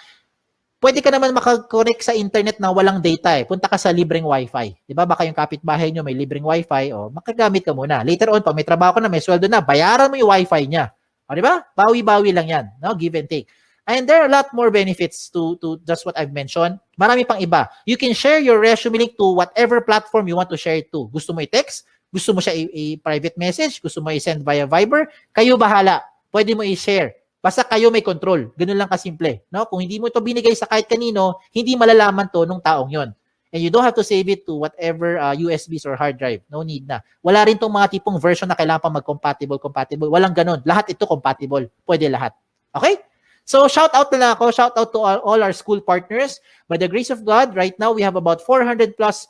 pwede ka naman makakonect sa internet na walang data eh. Punta ka sa libreng wifi. Di ba? Baka yung kapitbahay nyo may libreng wifi, makagamit ka muna. Later on, pag may trabaho ka na, may sweldo na, bayaran mo yung wifi niya. O, di ba? Bawi-bawi lang yan. No? Give and take. And there are a lot more benefits to just what I've mentioned. Marami pang iba. You can share your resume link to whatever platform you want to share it to. Gusto mo i-text? Gusto mo siya i-private message? Gusto mo i-send via Viber? Kayo bahala. Pwede mo i-share. Basta kayo may control. Ganun lang kasimple. No? Kung hindi mo ito binigay sa kahit kanino, hindi malalaman to nung taong yon. And you don't have to save it to whatever USBs or hard drive. No need na. Wala rin tong mga tipong version na kailangan pa mag-compatible. Walang ganun. Lahat ito compatible. Pwede lahat. Okay? So, shout out na lang ako. Shout out to all our school partners. By the grace of God, right now, we have about 400 plus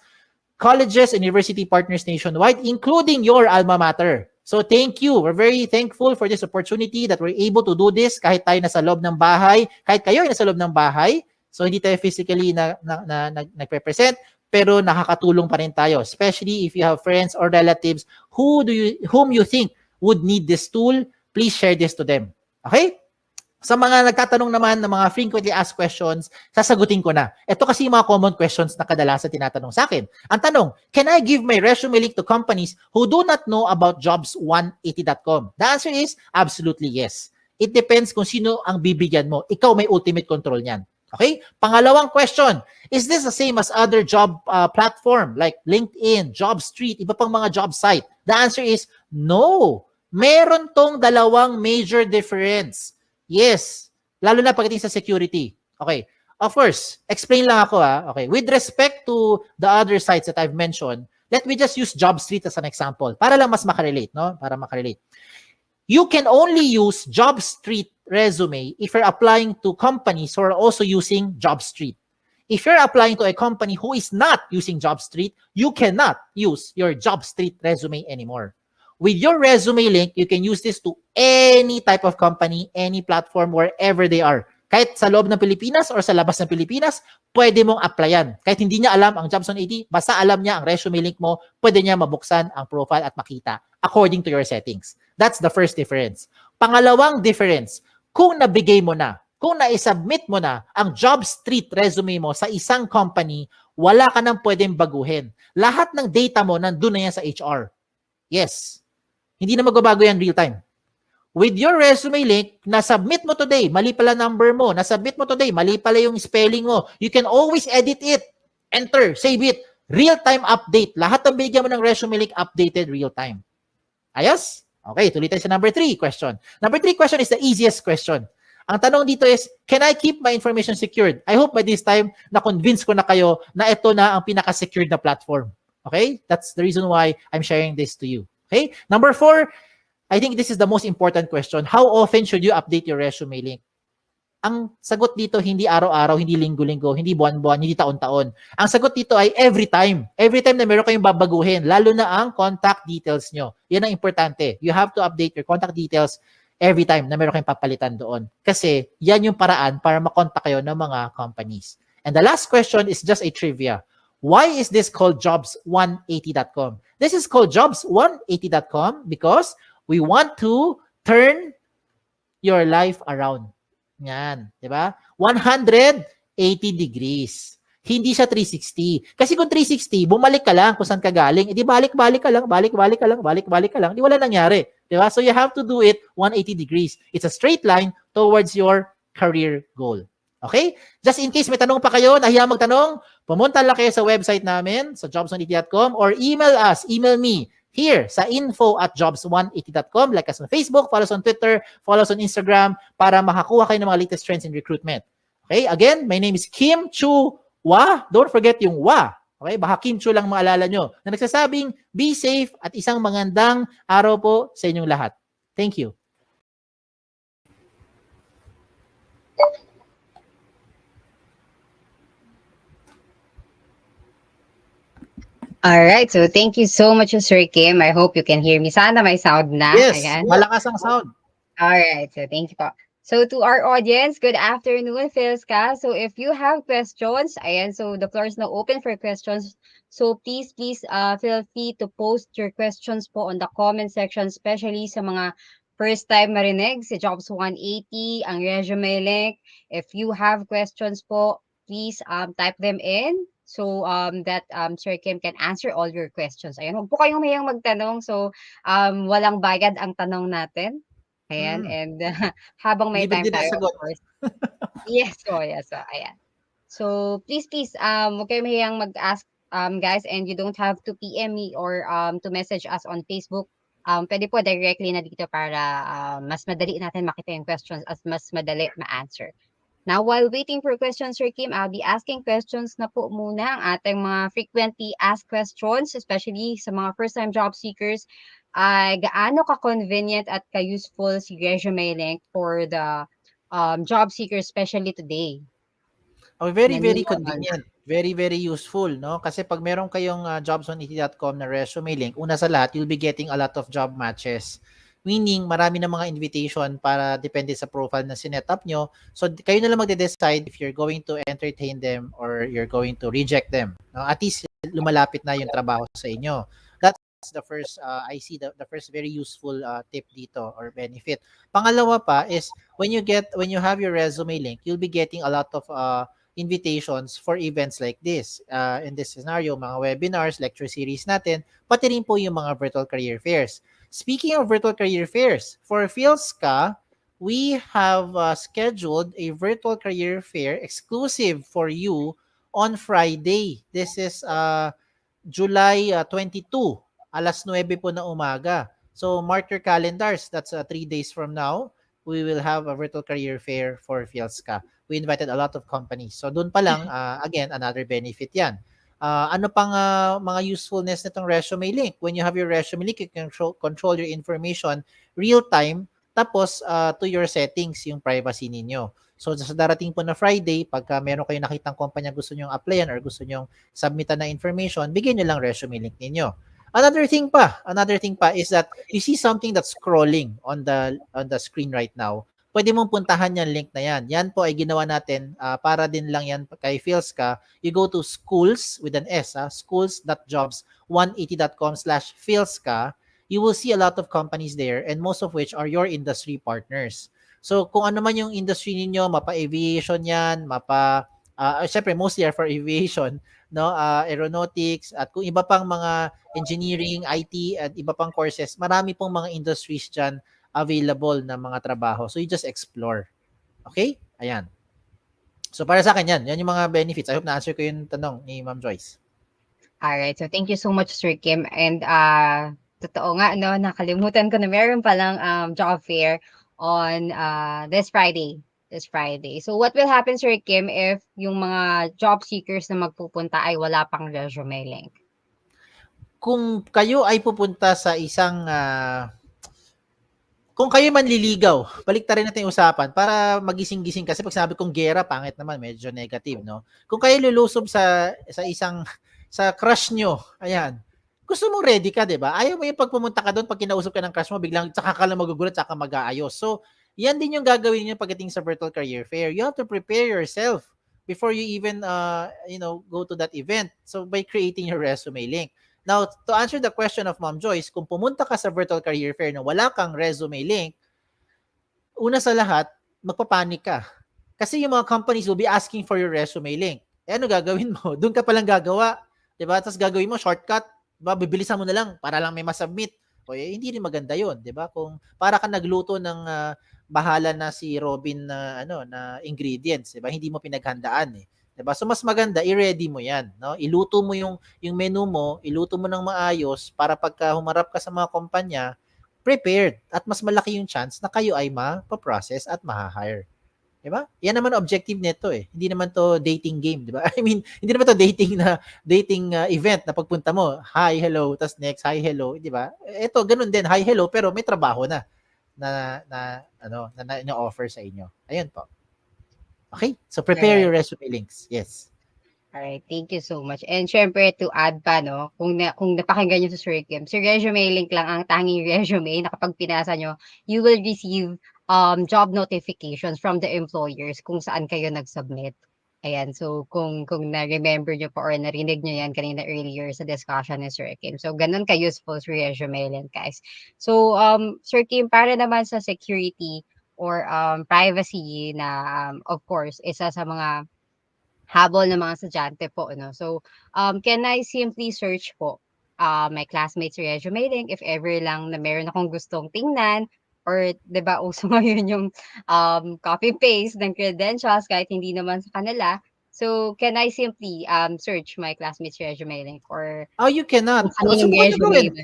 colleges and university partners nationwide, including your alma mater. So, thank you. We're very thankful for this opportunity that we're able to do this kahit tayo nasa loob ng bahay, kahit kayo ay nasa loob ng bahay. So, hindi tayo physically nagpe-present, pero nakakatulong pa rin tayo, especially if you have friends or relatives whom you think would need this tool. Please share this to them. Okay? Sa mga nagtatanong naman ng mga frequently asked questions, sasagutin ko na. Ito kasi yung mga common questions na kadalasan tinatanong sa akin. Ang tanong, can I give my resume link to companies who do not know about jobs180.com? The answer is absolutely yes. It depends kung sino ang bibigyan mo. Ikaw may ultimate control niyan. Okay? Pangalawang question, is this the same as other job platform like LinkedIn, JobStreet, iba pang mga job site? The answer is no. Meron tong dalawang major difference. Yes. Lalo na pagdating sa security. Okay. Of course, explain lang ako Okay. With respect to the other sites that I've mentioned, let me just use JobStreet as an example para lang mas makarelate, no? Para makarelate. You can only use JobStreet resume if you're applying to companies who are also using JobStreet. If you're applying to a company who is not using JobStreet, you cannot use your JobStreet resume anymore. With your resume link, you can use this to any type of company, any platform, wherever they are. Kahit sa loob ng Pilipinas or sa labas ng Pilipinas, pwede mong applyan. Kahit hindi niya alam ang Jobs 180, basta alam niya ang resume link mo, pwede niya mabuksan ang profile at makita according to your settings. That's the first difference. Pangalawang difference, kung nabigay mo na, kung na-submit mo na ang JobStreet resume mo sa isang company, wala ka nang pwedeng baguhin. Lahat ng data mo nandun na yan sa HR. Yes. Hindi na magbabago yan real time. With your resume link, na-submit mo today, mali pala number mo, na-submit mo today, mali pala yung spelling mo, you can always edit it, enter, save it, real-time update. Lahat ng bigyan mo ng resume link, updated real-time. Ayos? Okay, tuloy tayo sa number 3 question. Number 3 question is the easiest question. Ang tanong dito is, can I keep my information secured? I hope by this time, na-convince ko na kayo na ito na ang pinaka-secured na platform. Okay? That's the reason why I'm sharing this to you. Okay? Number 4, I think this is the most important question. How often should you update your resume link? Ang sagot dito, hindi araw-araw, hindi linggo-linggo, hindi buwan-buwan, hindi taon-taon. Ang sagot dito ay every time. Every time na meron kayong babaguhin, lalo na ang contact details nyo. Yan ang importante. You have to update your contact details every time na meron kayong papalitan doon. Kasi yan yung paraan para makontak kayo ng mga companies. And the last question is just a trivia. Why is this called jobs180.com? This is called jobs180.com because we want to turn your life around. Yan, di ba? 180 degrees. Hindi siya 360. Kasi kung 360, bumalik ka lang kung saan ka galing. Di balik-balik ka lang, balik-balik ka lang, balik-balik ka lang. Di wala nangyari. Di ba? So you have to do it 180 degrees. It's a straight line towards your career goal. Okay? Just in case may tanong pa kayo, nahiya magtanong, pumunta lang kayo sa website namin, sa jobs180.com or email us, email me here sa info@jobs180.com. Like us on Facebook, follow us on Twitter, follow us on Instagram para makakuha kayo ng mga latest trends in recruitment. Okay? Again, my name is Kim Chua. Don't forget yung wa. Okay? Baka Kim Chu lang maalala nyo. Na nagsasabing, be safe at isang magandang araw po sa inyong lahat. Thank you. All right. So thank you so much, Sir Kim. I hope you can hear me. Sana may sound na. Yes, Ayan. malakas ang sound. All right. So thank you po. So to our audience, good afternoon, Philsca. So if you have questions, ayan, so the floor is now open for questions. So please feel free to post your questions po on the comment section, especially sa mga first time marinig si Jobs 180, ang resume link. If you have questions po, please type them in. So that Sir Kim can answer all your questions. Ayan, huwag po kayong mayang magtanong. So walang bayad ang tanong natin. Ayan, and habang may Libre time din ang tayo, of sagot. course. Yes po, yes po, ayan. So please, huwag kayong mahiyang mag-ask, guys, and you don't have to PM me or to message us on Facebook. Pwede po directly na dito para mas madali natin makita yung questions at mas madali ma-answer. Now, while waiting for questions, Sir Kim, I'll be asking questions na po muna ang ating mga frequently asked questions, especially sa mga first-time job seekers. Gaano ka-convenient at ka-useful si resume link for the job seekers, especially today? Oh, very, Na very new normal. convenient. Very, very useful, no? Kasi pag meron kayong jobs180.com na resume link, una sa lahat, you'll be getting a lot of job matches. Meaning, marami na mga invitation para depende sa profile na sinetup nyo. So, kayo na lang magde-decide if you're going to entertain them or you're going to reject them. No? At least, lumalapit na yung trabaho sa inyo. That's the first, I see the first very useful tip dito or benefit. Pangalawa pa is, when you have your resume link, you'll be getting a lot of invitations for events like this. In this scenario, mga webinars, lecture series natin, pati rin po yung mga virtual career fairs. Speaking of virtual career fairs, for Philsca, we have scheduled a virtual career fair exclusive for you on Friday. This is July 22, alas 9 po na umaga. So mark your calendars. That's 3 days from now. We will have a virtual career fair for Philsca. We invited a lot of companies. So doon pa lang, again, another benefit yan. Ano pang mga usefulness nitong resume link? When you have your resume link, you can control your information real time, tapos to your settings, yung privacy ninyo. So sa darating po na Friday, pagka meron kayo nakitang kumpanya gusto nyong applyan or gusto nyong submitan na information, bigyan nyo lang resume link ninyo. Another thing pa is that you see something that's scrolling on the screen right now. Pwede mong puntahan yung link na yan. Yan po ay ginawa natin para din lang yan kay Philsca. You go to schools with an S, schools.jobs180.com/Philsca. You will see a lot of companies there and most of which are your industry partners. So kung ano man yung industry ninyo, mapa-aviation yan, syempre mostly are for aviation, no? Aeronautics at kung iba pang mga engineering, IT at iba pang courses, marami pong mga industries dyan available na mga trabaho. So you just explore. Okay? Ayan. So para sa akin yan. Yan yung mga benefits. I hope na-answer ko yung tanong ni Ma'am Joyce. Alright. So thank you so much, Sir Kim. And totoo nga, no, nakalimutan ko na meron palang job fair on this Friday. this Friday. So what will happen, Sir Kim, if yung mga job seekers na magpupunta ay wala pang resume link? Kung kayo ay pupunta sa isang kung kayo manliligaw, baliktarin natin yung usapan para magising-gising kasi pag sinabi kong gera, pangit naman, medyo negative, no? Kung kayo lulusob sa isang sa crush nyo, ayan, gusto mo ready ka, di ba? Ayaw mo yung pag pumunta ka doon, pag kinausap ka ng crush mo, biglang tsaka ka lang magugulat, tsaka mag-aayos. So, yan din yung gagawin niyo pagdating sa virtual career fair. You have to prepare yourself before you even, go to that event. So, by creating your resume link. Now, to answer the question of Ma'am Joyce, kung pumunta ka sa virtual career fair na wala kang resume link, una sa lahat, magpapanik ka. Kasi yung mga companies will be asking for your resume link. Eh ano gagawin mo? Doon ka palang gagawa. Diba? Tapos gagawin mo, shortcut. Diba? Bibilisan mo na lang para lang may masubmit. O hindi rin maganda yun. Diba? Kung para ka nagluto ng bahala na si Robin na ingredients. Diba? Hindi mo pinaghandaan eh. Diba? So mas maganda, i-ready mo yan. No? Iluto mo yung menu mo, iluto mo ng maayos para pagka humarap ka sa mga kumpanya, prepared at mas malaki yung chance na kayo ay ma-process at ma-hire. 'Di ba? Yan naman ang objective nito eh. Hindi naman to dating game, 'di ba? I mean, hindi naman to dating event na pagpunta mo, hi, hello, tas next, hi, hello, 'di ba? Ito ganun din, hi, hello, pero may trabaho na offer sa inyo. Ayun po. Okay? So prepare your Alright. resume links. Yes. Alright, thank you so much. And syempre to add pa 'no, kung napakinggan niyo sa Sir Kim, sa resume link lang ang tanging resume na kapag pinasa niyo, you will receive, job notifications from the employers kung saan kayo nag-submit. Ayan, so kung na-remember niyo po or narinig niyo 'yan kanina earlier sa discussion ni Sir Kim. So gano'n ka-useful sa resume link, guys. So, Sir Kim, para naman sa security or, privacy na, of course, isa sa mga habol ng mga estudyante po 'no. So, can I simply search po, my classmates' resume link if ever lang na meron akong gustong tingnan or 'di ba uso ngayon yung, copy paste ng credentials kahit hindi naman sa kanila. So, can I simply, search my classmates' resume link or Oh, you kung cannot. kaninong Subukan niyo resume gawin. ba?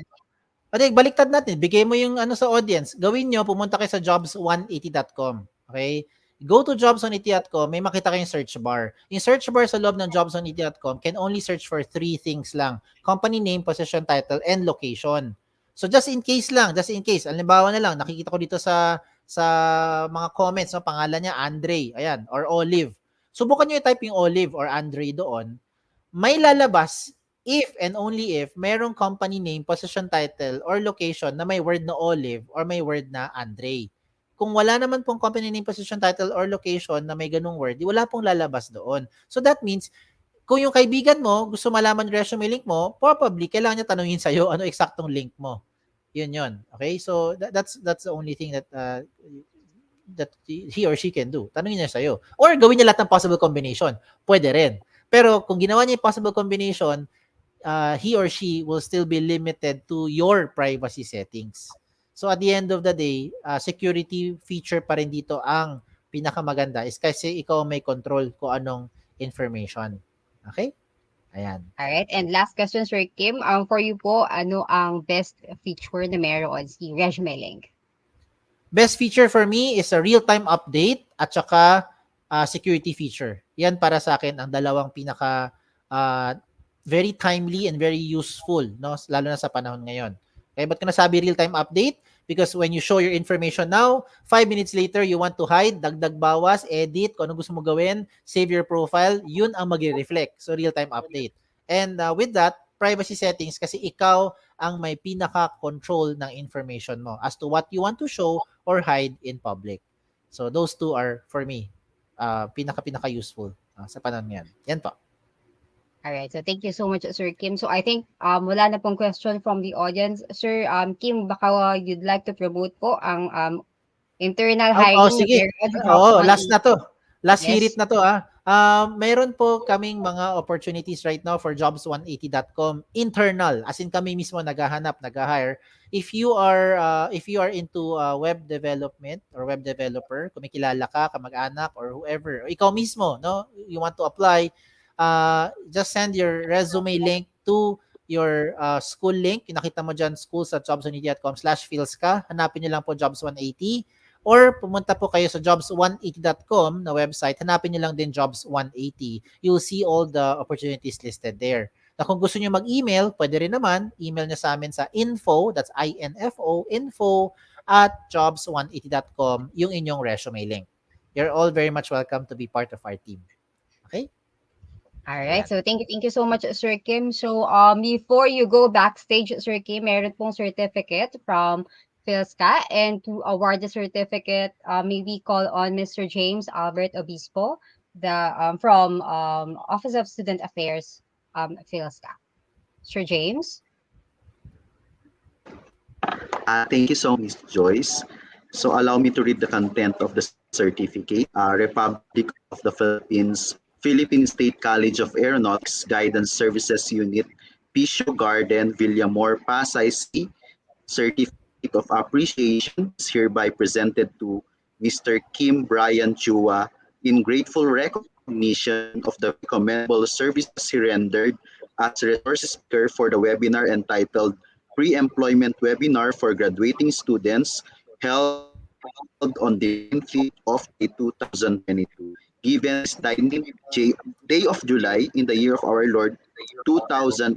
Ate, baliktad natin. Bigay mo yung sa audience. Gawin nyo, pumunta kayo sa jobs180.com. Okay? Go to jobs180.com, may makita kayong search bar. Yung search bar sa loob ng jobs180.com can only search for 3 things lang. Company name, position title, and location. So just in case lang, halimbawa na lang, nakikita ko dito sa mga comments, no, pangalan niya Andre, ayan, or Olive. Subukan nyo i-type yung Olive or Andre doon. May lalabas if and only if merong company name, position title, or location na may word na Olive or may word na Andre. Kung wala naman pong company name, position title, or location na may ganung word, di wala pong lalabas doon. So that means, kung yung kaibigan mo gusto malaman resume link mo, probably kailangan niya tanungin sa'yo ano eksaktong link mo. Yun yun. Okay? So that's the only thing that he or she can do. Tanungin niya sa'yo. Or gawin niya lahat ng possible combination. Pwede rin. Pero kung ginawa niya yung possible combination, he or she will still be limited to your privacy settings. So at the end of the day, security feature pa rin dito ang pinakamaganda is kasi ikaw may control kung anong information. Okay? Ayan. Alright, and last question, Sir Kim, for you po, ano ang best feature na meron si resume link? Best feature for me is a real-time update at saka security feature. Yan para sa akin ang dalawang pinaka very timely and very useful, no? Lalo na sa panahon ngayon. Okay, ba't ko nasabi real-time update? Because when you show your information now, 5 minutes later, you want to hide, dagdag bawas, edit, kung ano gusto mo gawin, save your profile, yun ang mag-reflect. So, real-time update. And with that, privacy settings, kasi ikaw ang may pinaka-control ng information mo as to what you want to show or hide in public. So, those two are, for me, pinaka-useful sa panahon ngayon. Yan po. Alright, so thank you so much, Sir Kim. So I think wala na pong question from the audience. Sir Kim, baka you'd like to promote po ang internal hiring na Sige. meron sa Jobs Last 180. na to. Last Yes. hirit na to Meron po kaming mga opportunities right now for jobs180.com internal, as in kami mismo nag-hire. If you are into web development or web developer, kung may kilala ka, kamag-anak or whoever, or ikaw mismo, no, you want to apply, just send your resume link to your school link. Nakita mo dyan, schools@jobs180.com/Philsca. Hanapin nyo lang po Jobs180. Or pumunta po kayo sa jobs180.com na website, hanapin nyo lang din Jobs 180. You'll see all the opportunities listed there. Na kung gusto nyo mag-email, pwede rin naman, email nyo sa amin sa info, that's I-N-F-O, info at jobs180.com, yung inyong resume link. You're all very much welcome to be part of our team. Okay? All right. Ayan. So thank you so much, Sir Kim. So before you go backstage, Sir Kim, meron pong certificate from Philsca, and to award the certificate, may we call on Mr. James Albert Obispo, the from Office of Student Affairs, Philsca. Sir James. Thank you so much, Miss Joyce. So allow me to read the content of the certificate. Republic of the Philippines, Philippine State College of Aeronautics Guidance Services Unit, Pisho Garden, Villamor, Pasay City. Certificate of Appreciation is hereby presented to Mr. Kim Brian Chua in grateful recognition of the commendable services he rendered as resource speaker for the webinar entitled Pre-Employment Webinar for Graduating Students held on the 19th of July 2022, given this 19th day of July in the year of our Lord 2022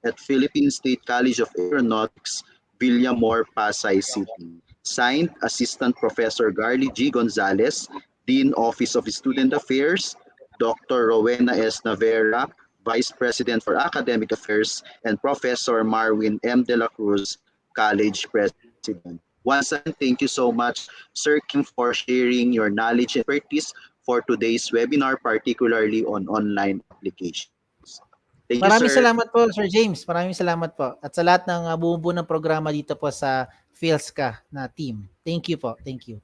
at Philippine State College of Aeronautics, Villamor, Pasay City. Signed, Assistant Professor Garly G. Gonzalez, Dean Office of Student Affairs, Dr. Rowena S. Navera, Vice President for Academic Affairs, and Professor Marwin M. De La Cruz, College President. Once again, thank you so much, Sir Kim, for sharing your knowledge and expertise for today's webinar, particularly on online applications. Thank you, Maraming sir. salamat po, Sir James. Maraming salamat po. At sa lahat ng bumubuo ng programa dito po sa Philsca na team. Thank you po. Thank you.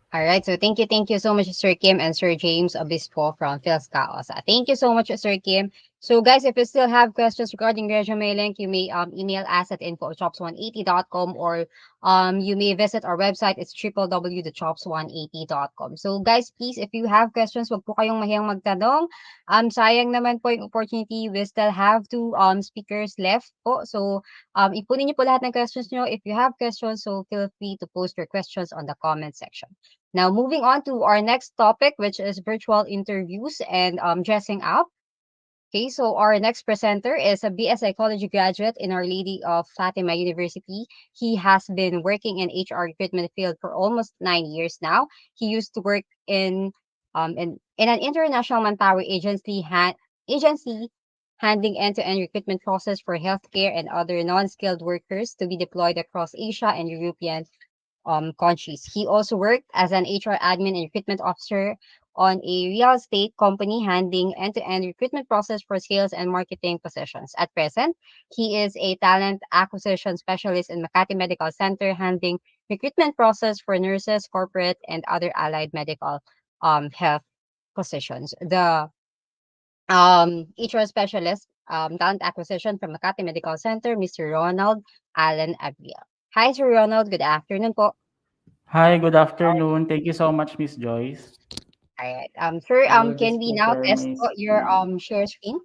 All right. So thank you so much, Sir Kim and Sir James Obispo from Philsca OSA. Thank you so much, Sir Kim. So guys, if you still have questions regarding resume link, you may email us at info@jobs180.com, or you may visit our website. It's www.jobs180.com. So guys, please, if you have questions, wag po kayong mahiyang magtanong. Sayang naman po yung opportunity. We still have two speakers left po. So ipunin niyo po lahat ng questions niyo. If you have questions, so feel free to post your questions on the comment section. Now, moving on to our next topic, which is virtual interviews and dressing up. Okay, so our next presenter is a BS Psychology graduate in Our Lady of Fatima University. He has been working in HR recruitment field for almost 9 years now. He used to work in an international manpower agency handling end-to-end recruitment process for healthcare and other non-skilled workers to be deployed across Asia and European countries. He also worked as an HR admin and recruitment officer on a real estate company handling end-to-end recruitment process for sales and marketing positions. At present, he is a talent acquisition specialist in Makati Medical Center handling recruitment process for nurses, corporate, and other allied medical health positions. The HR specialist, talent acquisition from Makati Medical Center, Mr. Ronald Allen Abril. Hi, Sir Ronald. Good afternoon po. Hi, good afternoon. Thank you so much, Miss Joyce. All right. Sir, I will can just we now prepare test my po your screen. share screen?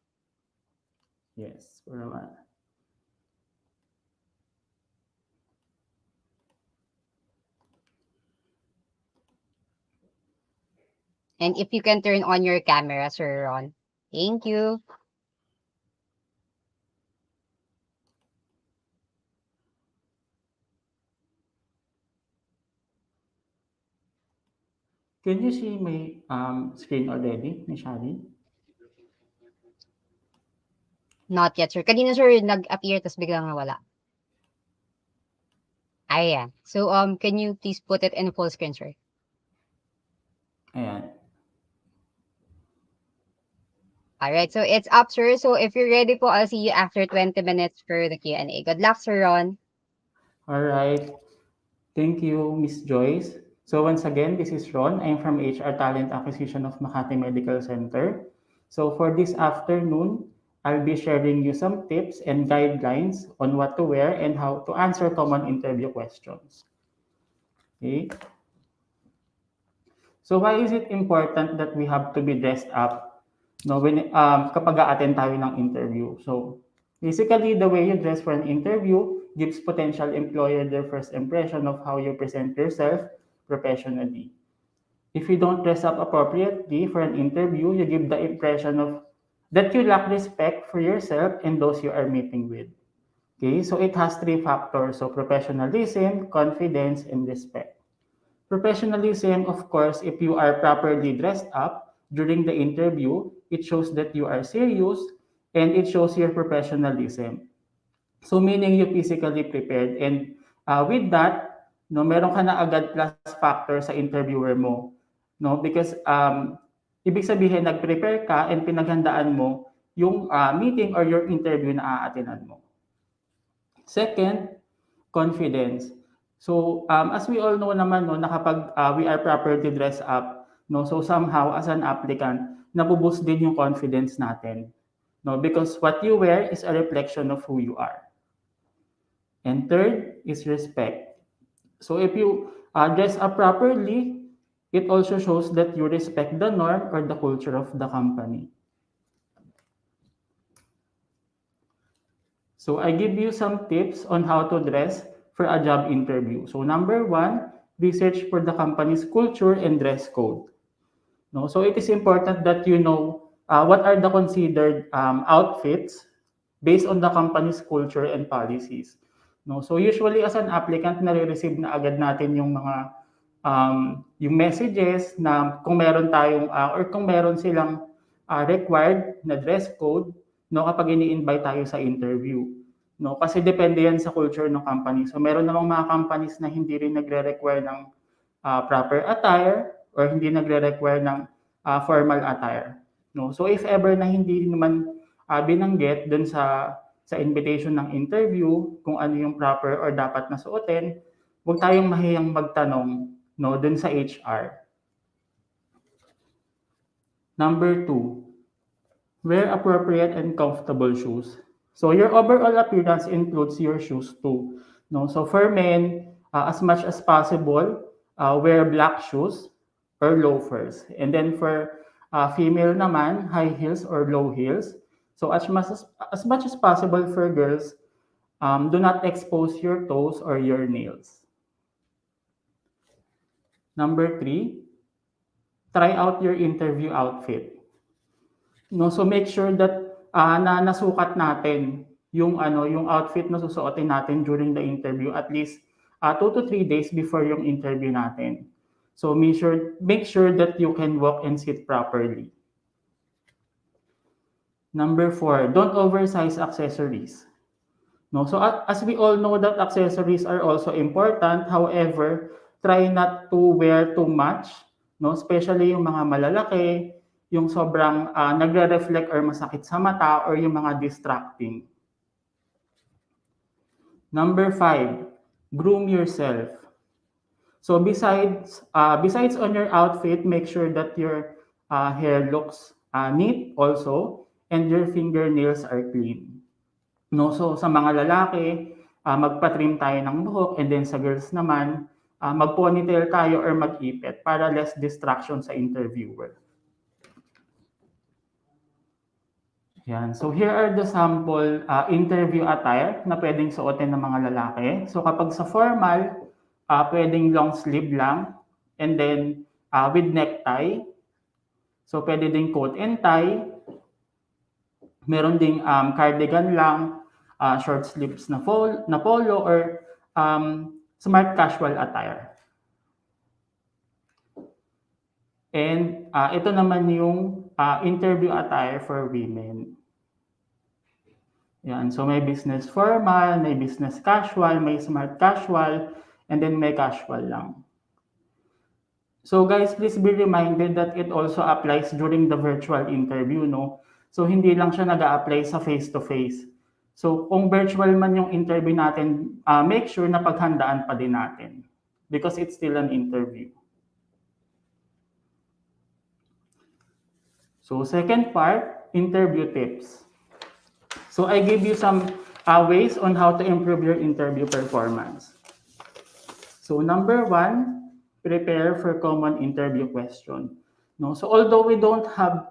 Yes, for a while. And if you can turn on your camera, Sir Ron. Thank you. Can you see my screen already, Miss Shadi? Not yet, sir. Kanina, sir, nag-appear tapos biglang nawala. Ayan. So, can you please put it in full screen, sir? Ayan. All right. So, it's up, sir. So, if you're ready po, I'll see you after 20 minutes for the Q&A. Good luck, Sir Ron. All right. Thank you, Miss Joyce. So once again, this is Ron. I'm from HR Talent Acquisition of Makati Medical Center. So for this afternoon, I'll be sharing you some tips and guidelines on what to wear and how to answer common interview questions. Okay? So why is it important that we have to be dressed up no, when kapag a-attend tayo ng interview? So Basically, the way you dress for an interview gives potential employer their first impression of how you present yourself professionally. If you don't dress up appropriately for an interview, you give the impression of that you lack respect for yourself and those you are meeting with. Okay, so it has three factors. So professionalism, confidence, and respect. Professionalism, of course, if you are properly dressed up during the interview, it shows that you are serious and it shows your professionalism. So meaning you physically prepared and with that, no, meron ka na agad plus factor sa interviewer mo. No, because ibig sabihin nag-prepare ka and pinaghandaan mo yung meeting or your interview na aatinan mo. Second, confidence. So as we all know naman no, na kapag we are properly dressed up, no, so somehow as an applicant, nabuboost din yung confidence natin. No, because what you wear is a reflection of who you are. And third is respect. So if you dress up properly, it also shows that you respect the norm or the culture of the company. So I give you some tips on how to dress for a job interview. So number one, research for the company's culture and dress code. No, so it is important that you know what are the considered outfits based on the company's culture and policies. No, so usually as an applicant, nare-receive na agad natin yung mga yung messages na kung meron tayong or kung meron silang required na dress code no kapag ini-invite tayo sa interview. No, kasi depende yan sa culture ng company. So meron namang mga companies na hindi rin nagre-require ng proper attire or hindi nagre-require ng formal attire. No, so if ever na hindi naman binanggit dun sa invitation ng interview kung ano yung proper or dapat na suotin, huwag tayong mahiyang magtanong no dun sa HR. Number two, wear appropriate and comfortable shoes. So your overall appearance includes your shoes too. No, so for men, as much as possible, wear black shoes or loafers. And then for female naman, high heels or low heels. So as much as possible for girls, do not expose your toes or your nails. Number three, try out your interview outfit. No, so make sure that na nasukat natin yung yung outfit na susuotin natin during the interview at least 2 to 3 days before yung interview natin. So make sure that you can walk and sit properly. Number four, don't oversize accessories. No, so as we all know that accessories are also important, however, try not to wear too much, no, especially yung mga malalaki, yung sobrang nagre-reflect or masakit sa mata or yung mga distracting. Number five, groom yourself. So besides on your outfit, make sure that your hair looks neat also and your fingernails are clean. No, so sa mga lalaki, magpa-trim tayo ng buhok and then sa girls naman, mag-ponytail tayo or mag-ipit para less distraction sa interviewer. Yan. So here are the sample interview attire na pwedeng suotin ng mga lalaki. So kapag sa formal, pwedeng long sleeve lang and then with necktie. So pwede ding coat and tie. Meron ding cardigan lang, short sleeves na polo or smart casual attire. And ito naman yung interview attire for women. Yan. So may business formal, may business casual, may smart casual, and then may casual lang. So guys, please be reminded that it also applies during the virtual interview, no? So hindi lang siya nag-a-apply sa face-to-face. So kung virtual man yung interview natin, make sure na paghandaan pa din natin because it's still an interview. So second part, interview tips. So I give you some ways on how to improve your interview performance. So number one, prepare for common interview question. No, so although we don't have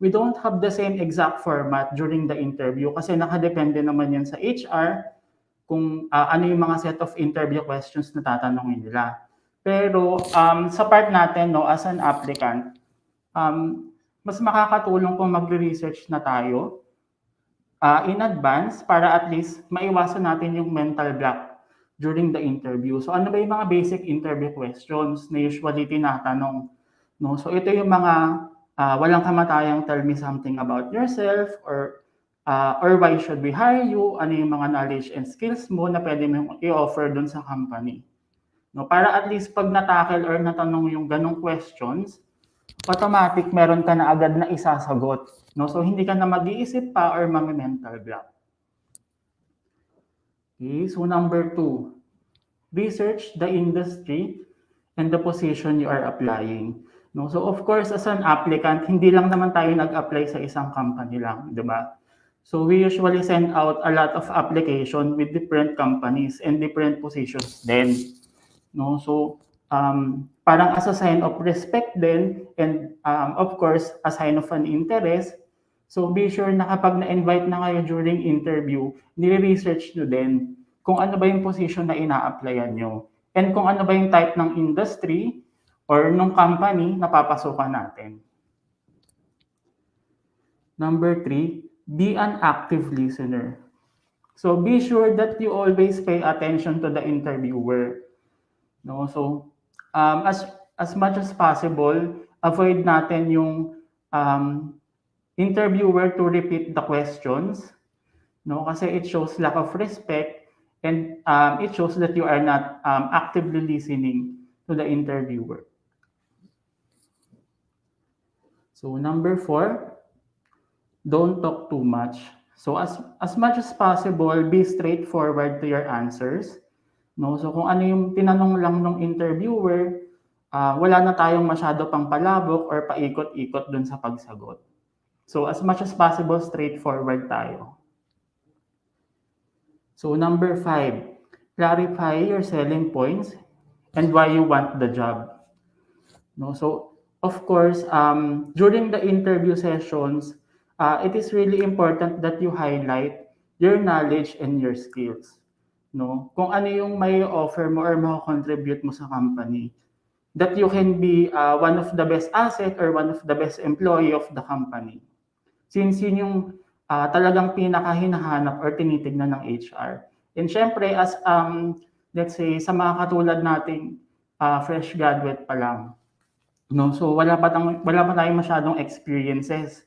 we don't have the same exact format during the interview kasi nakadepende naman yan sa HR kung ano yung mga set of interview questions na tatanungin nila. Pero sa part natin, no, as an applicant, mas makakatulong kung magre-research na tayo in advance para at least maiwasan natin yung mental block during the interview. So ano ba yung mga basic interview questions na usually tinatanong? No? So ito yung mga walang kamatayang tell me something about yourself or why should we hire you? Ano yung mga knowledge and skills mo na pwede mo i-offer dun sa company? No, para at least pag natackle or natanong yung ganong questions, automatic meron ka na agad na isasagot. No? So hindi ka na mag-iisip pa or mental block. Okay, so number 2, research the industry and the position you are applying. No? So of course, as an applicant, hindi lang naman tayo nag-apply sa isang company lang, di ba? So we usually send out a lot of application with different companies and different positions then. No? So parang as a sign of respect then and of course, a sign of an interest. So be sure na kapag na-invite na kayo during interview, nire-research nyo din kung ano ba yung position na ina-applyan nyo and kung ano ba yung type ng industry or nung company na papasukan natin. Number 3, be an active listener. So be sure that you always pay attention to the interviewer. No? So as much as possible, avoid natin yung interviewer to repeat the questions. No? Kasi it shows lack of respect and it shows that you are not actively listening to the interviewer. So number 4, don't talk too much. So as much as possible, be straightforward to your answers. No? So kung ano yung tinanong lang ng interviewer, wala na tayong masyado pang palabok or paikot-ikot dun sa pagsagot. So as much as possible, straightforward tayo. So number 5, clarify your selling points and why you want the job. No? So of course, during the interview sessions, it is really important that you highlight your knowledge and your skills. No? Kung ano yung may offer mo or mako-contribute mo sa company, that you can be one of the best asset or one of the best employee of the company. Since yun yung talagang pinaka-hinahanap or tinitignan ng HR. And syempre, as let's say, sa mga katulad nating fresh graduate pa lang, no? So wala pa tayong masyadong experiences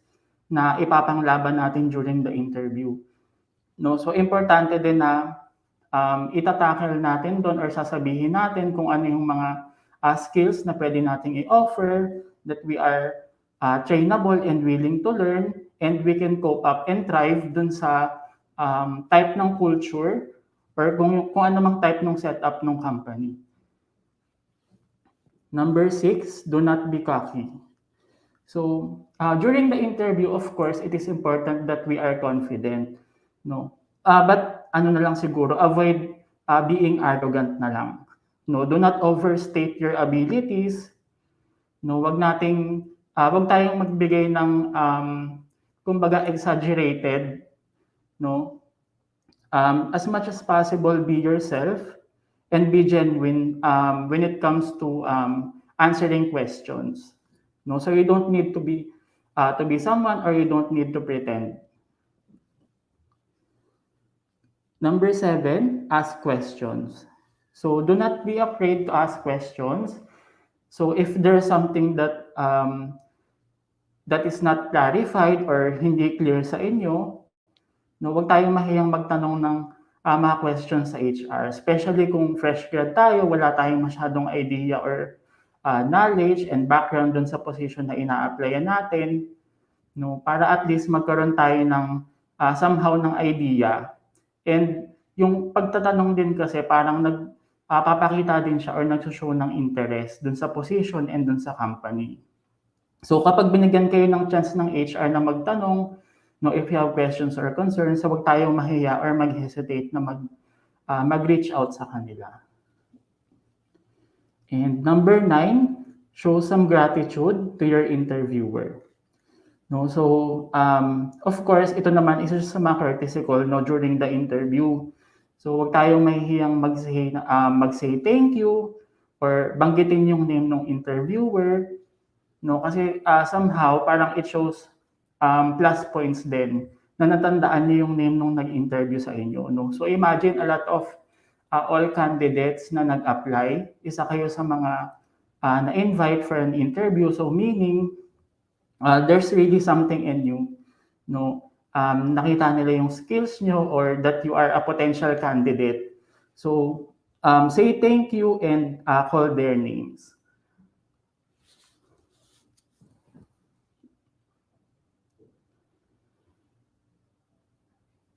na ipapanglaban natin during the interview. No? So importante din na itatackle natin doon or sasabihin natin kung ano yung mga skills na pwede nating i-offer, that we are trainable and willing to learn, and we can cope up and thrive dun sa type ng culture or kung ano mang type ng setup ng company. Number 6, do not be cocky. So during the interview, of course, it is important that we are confident. No? But ano na lang siguro, avoid being arrogant na lang. No, do not overstate your abilities. No, wag tayong magbigay ng kumbaga exaggerated, no? As much as possible, be yourself and be genuine when it comes to answering questions. No, so you don't need to be someone or you don't need to pretend. Number 7, ask questions. So do not be afraid to ask questions. So if there's something that is not clarified or hindi clear sa inyo, no, wag tayong mahiyang magtanong ng mga questions sa HR, especially kung fresh grad tayo, wala tayong masyadong idea or knowledge and background dun sa position na ina-applyan natin, no, para at least magkaroon tayo ng somehow ng idea. And yung pagtatanong din kasi parang papakita din siya or nagsushow ng interest dun sa position and dun sa company. So kapag binigyan kayo ng chance ng HR na magtanong, no, if you have questions or concerns, so wag tayong mahiya or mag-hesitate na mag-reach out sa kanila. And number 9, show some gratitude to your interviewer. No? So, of course, ito naman isa sa mga courtesy call, no, during the interview. So, wag tayong mahihiyang mag-say thank you or banggitin yung name ng interviewer, no? Kasi somehow parang it shows plus points din na natandaan niyo yung name nung nag-interview sa inyo, no? So, imagine a lot of all candidates na nag-apply, isa kayo sa mga na-invite for an interview. So, meaning there's really something in you, no? Nakita nila yung skills nyo or that you are a potential candidate. So, say thank you and call their names.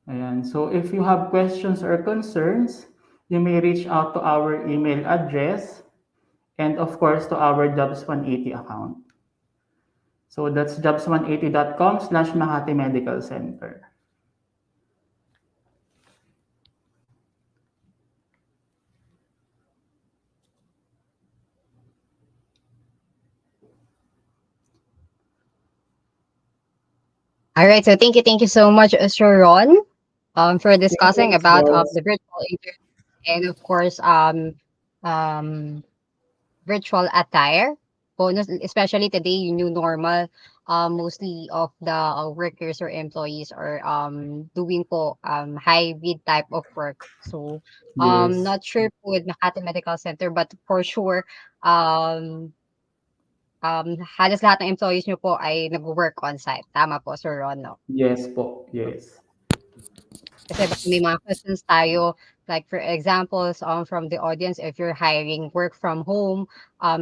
Ayan. So, if you have questions or concerns, you may reach out to our email address and of course to our Jobs180 account. So, that's jobs180.com/Makati Medical Center. All right. So thank you so much, Sir Ron, for Thank you, discussing Ms. about Joyce. the virtual interview and of course um virtual attire. Bonus, especially today, yung new normal. Mostly of the workers or employees are doing po hybrid type of work. So Yes. not sure po with Makati Medical Center, but for sure um halos lahat ng employees nyo po ay nag-work on-site. Tama po, Sir Ron, no? Yes po. Yes. Kasi baka may mga questions tayo, like for examples from the audience, if you're hiring work from home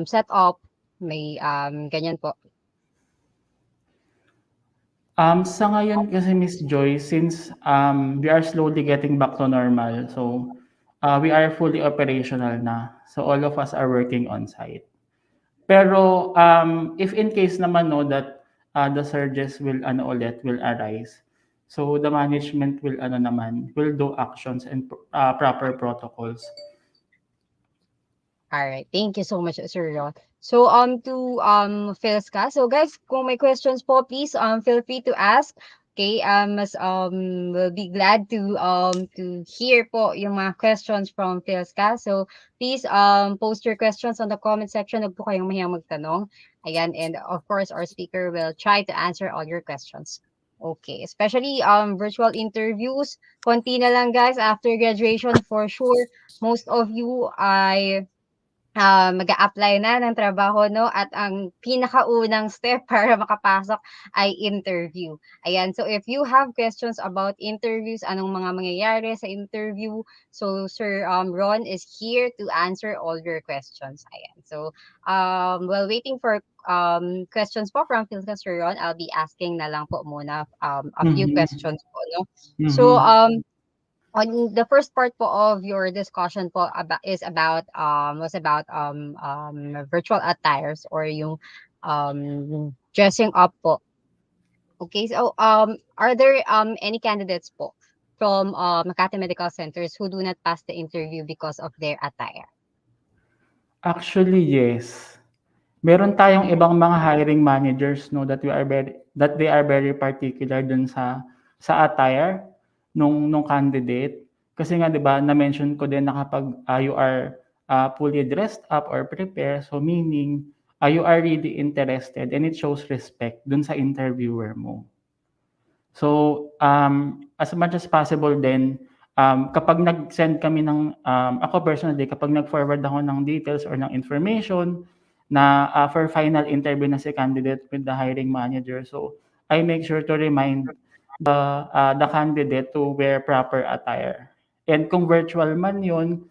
setup, may ganyan po. Sa ngayon kasi Miss Joy, since we are slowly getting back to normal, so we are fully operational na. So all of us are working on site. Pero if in case naman no that the surges will ano ulit will arise. So the management will ano naman will do actions and proper protocols. All right. Thank you so much, Sir Ron. So to Philsca. So guys, kung may questions po, please feel free to ask. Okay, mas we'll be glad to hear po yung mga questions from Philsca. So please post your questions on the comment section. Huwag po kayong mahiyang magtanong. Ayan, and of course our speaker will try to answer all your questions. Okay, especially virtual interviews. Konti na lang guys after graduation for sure. Most of you ay mag-a-apply na ng trabaho 'no, at ang pinakaunang step para makapasok ay interview. Ayan, so if you have questions about interviews, anong mga mangyayari sa interview, so Sir Ron is here to answer all your questions. Ayan. So while waiting for questions po from Philsca, Sir Ron, I'll be asking na lang po muna a few Mhm. questions po 'no. So Mhm. on the first part po of your discussion po about is about was about virtual attires or yung dressing up po. Okay, so are there any candidates po from Makati Medical Centers who do not pass the interview because of their attire? Actually, yes. Meron tayong ibang mga hiring managers no that they are very particular dun sa attire nung candidate. Kasi nga 'di ba na-mention ko din na kapag you are fully dressed up or prepared, so meaning you are really interested and it shows respect dun sa interviewer mo. So, as much as possible din, kapag nag-send kami ng, ako personally, kapag nag-forward ako ng details or ng information na for final interview na si candidate with the hiring manager, so I make sure to remind the candidate to wear proper attire. And kung virtual man yun,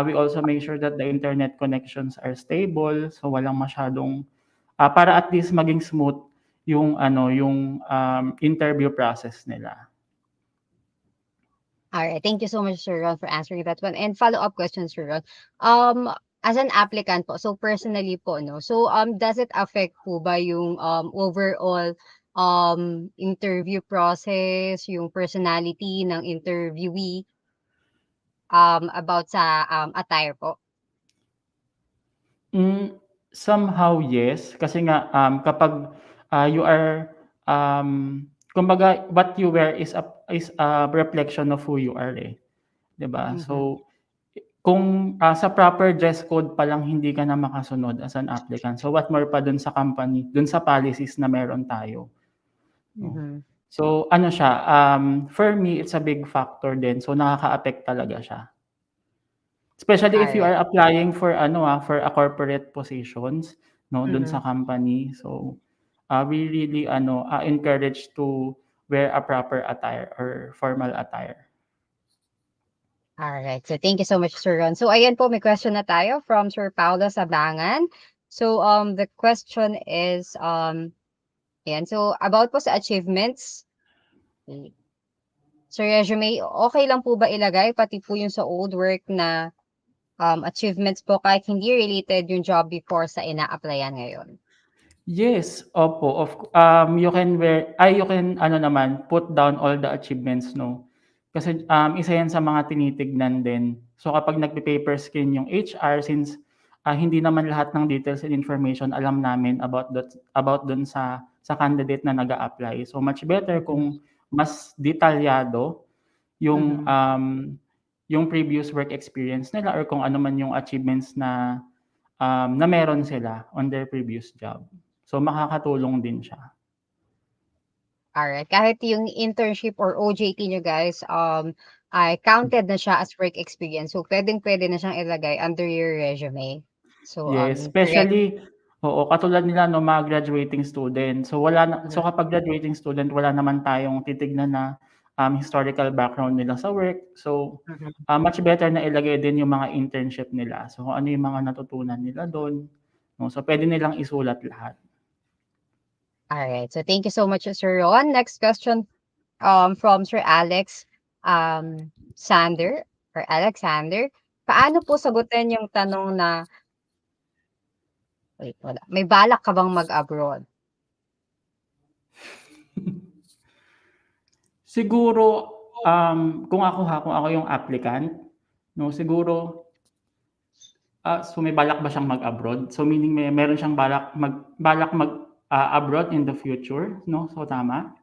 we also make sure that the internet connections are stable, so walang masyadong para at least maging smooth yung ano, yung interview process nila. All right. Thank you so much, Sir Ron, for answering that one. And follow-up question, Sir Ron. As an applicant po, so personally po, no? So, does it affect po ba yung overall interview process, yung personality ng interviewee about sa attire po? Hmm, somehow yes, kasi nga kapag you are kumbaga what you wear is a reflection of who you are, eh, 'di ba? Mhm. So kung, sa proper dress code pa lang hindi ka na makasunod as an applicant, so what more pa dun sa company, dun sa policies na meron tayo, 'no. Mhm. So ano siya, for me it's a big factor din, so nakaka-affect talaga siya. Especially if you Alright. are applying for ano, for a corporate positions, 'no, dun sa Mhm. company. So, we really ano, encourage to wear a proper attire or formal attire. Alright. So, thank you so much, Sir Ron. So, ayan po, may question na tayo from Sir Paolo Sabangan. So, the question is, ayan, so, about po sa achievements, eh, sa resume, okay lang po ba ilagay pati po yung sa old work na achievements po kahit hindi related yung job before sa ina-applyan ngayon? Yes, opo, you can ano naman, put down all the achievements, 'no. Kasi, isa 'yan sa mga tinitignan din. So, kapag nagpe-paper screen yung HR since, hindi naman lahat ng details and information alam namin about dun sa candidate na nag-a-apply. So, much better Mhm. kung mas detalyado yung, Mhm. yung previous work experience nila or kung ano man yung achievements na meron sila on their previous job. So, makakatulong din siya. Alright. Kahit yung internship or OJT niyo guys, ay counted na siya as work experience. So, puwedeng-puwede na siyang ilagay under your resume. So, Yes, correct. especially oo, katulad nila 'no, mga graduating student. So, Mhm. kapag graduating student wala naman tayong titignan na, historical background nila sa work. So, Mhm. much better na ilagay din yung mga internship nila. So, kung ano yung mga natutunan nila dun, 'no. So, puwede nilang isulat lahat. Alright. So, thank you so much, Sir Ron. Next question, from Sir Alex, Sander or Alexander. Paano po sagutin yung tanong na wait, wala. May balak ka bang mag-abroad? Siguro, kung ako yung applicant, 'no, siguro, so may balak ba siyang mag-abroad? So meaning meron siyang abroad in the future, 'no? So tama?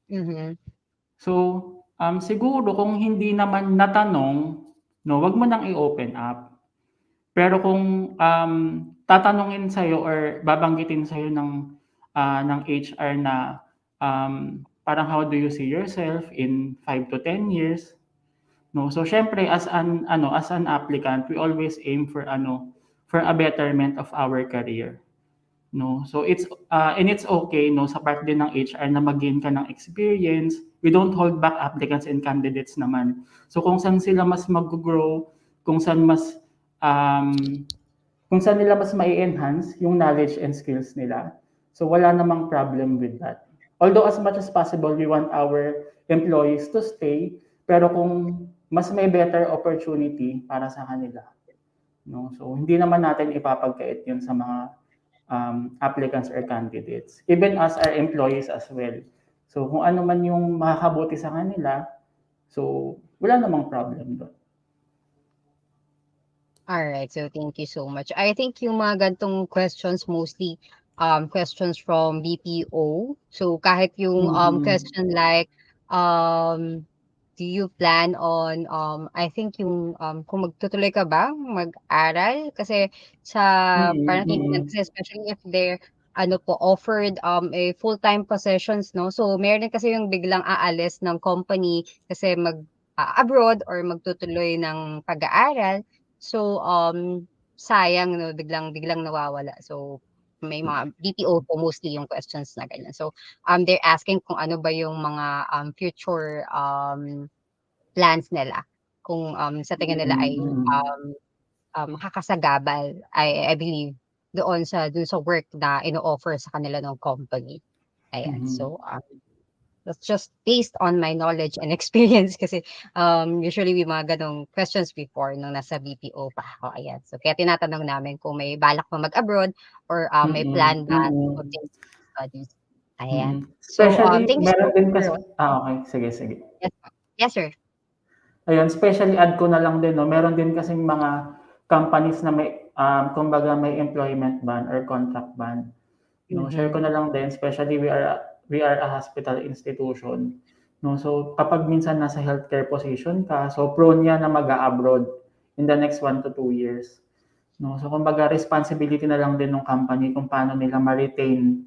Mhm. So, siguro kung hindi naman natanong, 'no, 'wag mo nang i-open up. Pero kung, tatanungin sa'yo or babanggitin sa'yo ng HR na, parang, "How do you see yourself in 5 to 10 years?" 'No, so siyempre as an applicant, we always aim for ano, for a betterment of our career, 'no. So it's okay 'no, sa part din ng HR na mag-gain ka ng experience. We don't hold back applicants and candidates naman. So kung saan sila mas maggo-grow, kung saan mas, um, kung saan nila mas mai-enhance yung knowledge and skills nila. So wala namang problem with that. Although as much as possible, we want our employees to stay, pero kung mas may better opportunity para sa kanila, 'no. So hindi naman natin ipapagkait 'yun sa mga, applicants or candidates, even as our employees as well. So kung ano man yung makakabuti sa kanila, so wala namang problem dun. Alright, so thank you so much. I think yung mga ganitong questions mostly, questions from BPO. So kahit yung, Mm. question like, um, do you plan on, I think yung, kung magtutuloy ka ba mag-aral? Kasi sa Mm, parang tinitignan mm. kasi especially if they're ano po, offered, a full-time positions 'no. So meron kasi yung biglang aalis ng company kasi abroad or magtutuloy ng pag-aaral. So, sayang 'no, biglang nawawala. So, may mga BPO po mostly yung questions na ganyan. So, they're asking kung ano ba yung mga, future, plans nila. Kung, sa tingin nila Mm, ay, mm. makakasagabal, I believe dun sa work na ino-offer sa kanila ng company. Ayan. Mhm. So, that's just based on my knowledge and experience kasi, usually may mga gano'ng questions before nung nasa BPO pa ako, ayan. So, kaya tinatanong namin kung may balak ba mag-abroad or, may Mm, plan ba to mm. continue studies, Mm. ayan. So, Especially thank you so meron much, din sir. okey, sige, sige. Yes po. Yes, sir. Ayun, especially add ko na lang din 'no, meron din kasing mga companies na may, kumbaga may employment ban or contract ban, 'no. Share Mhm. ko na lang din especially we are a hospital institution. No, so kapag minsan nasa healthcare position ka, so prone yan na mag-abroad in the next 1 to 2 years. No, so kumbaga responsibility na lang din ng company kung paano nila ma-retain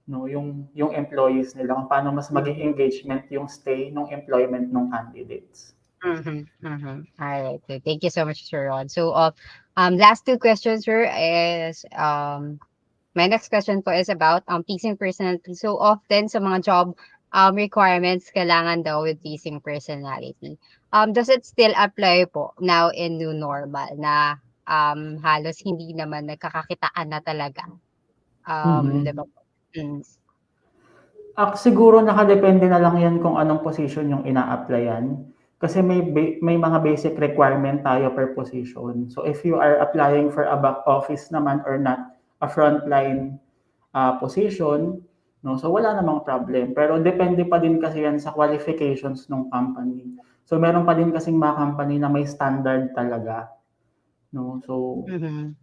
no yung employees nila, kung paano mas maging engagement yung stay ng employment ng candidates. Mhm, mhm. Alright. So thank you so much, Sir Ron. So, last two questions, sir, is my next question po is about pleasing personality. So often sa mga job requirements, kailangan daw with pleasing personality. Does it still apply po now in new normal na halos hindi naman nagkakakitaan na talaga? Di Mhm. ba po? Mm. Siguro nakadepende na lang 'yan kung anong position yung ina-applyan. Kasi may mga basic requirement tayo per position. So if you are applying for a back office naman or not a frontline position, no, so wala namang problem. Pero depende pa din kasi 'yan sa qualifications ng company. So meron pa din kasing mga company na may standard talaga, no. So Mhm.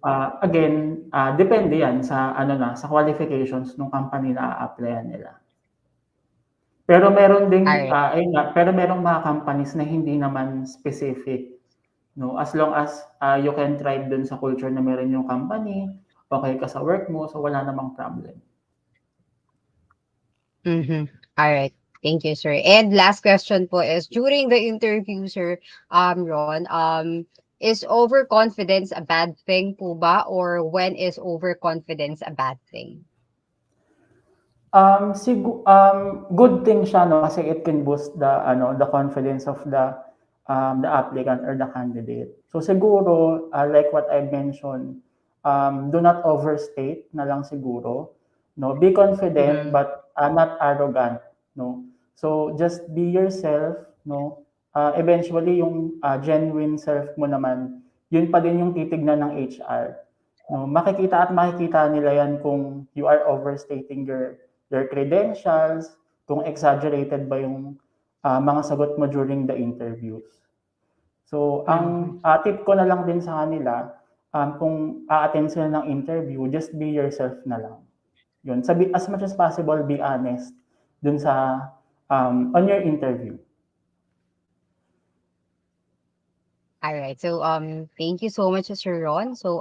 again, depende 'yan sa ano na, sa qualifications ng company na a-applyan nila. Pero meron ding, Alright. ayun nga, pero merong mga companies na hindi naman specific, no? As long as you can thrive dun sa culture na meron yung company, okay ka sa work mo, so wala namang problem. Mhm. Alright. Thank you, sir. And last question po is during the interview, sir, Ron, is overconfidence a bad thing po ba or when is overconfidence a bad thing? Good thing siya, no, kasi it can boost the confidence of the applicant or the candidate. So siguro, like what I mentioned, do not overstate na lang siguro, no? Be confident Mhm. but not arrogant, no? So just be yourself, no? Eventually yung genuine self mo naman, yun pa din yung titignan ng HR. No, makikita at makikita nila yan kung you are overstating your credentials, kung exaggerated ba yung mga sagot mo during the interviews. So, Mhm. ang tip ko na lang din sa kanila, kung a-attend sila ng interview, just be yourself na lang. Yun, sabi, as much as possible, be honest dun sa, on your interview. Alright. So thank you so much, Sir Ron. So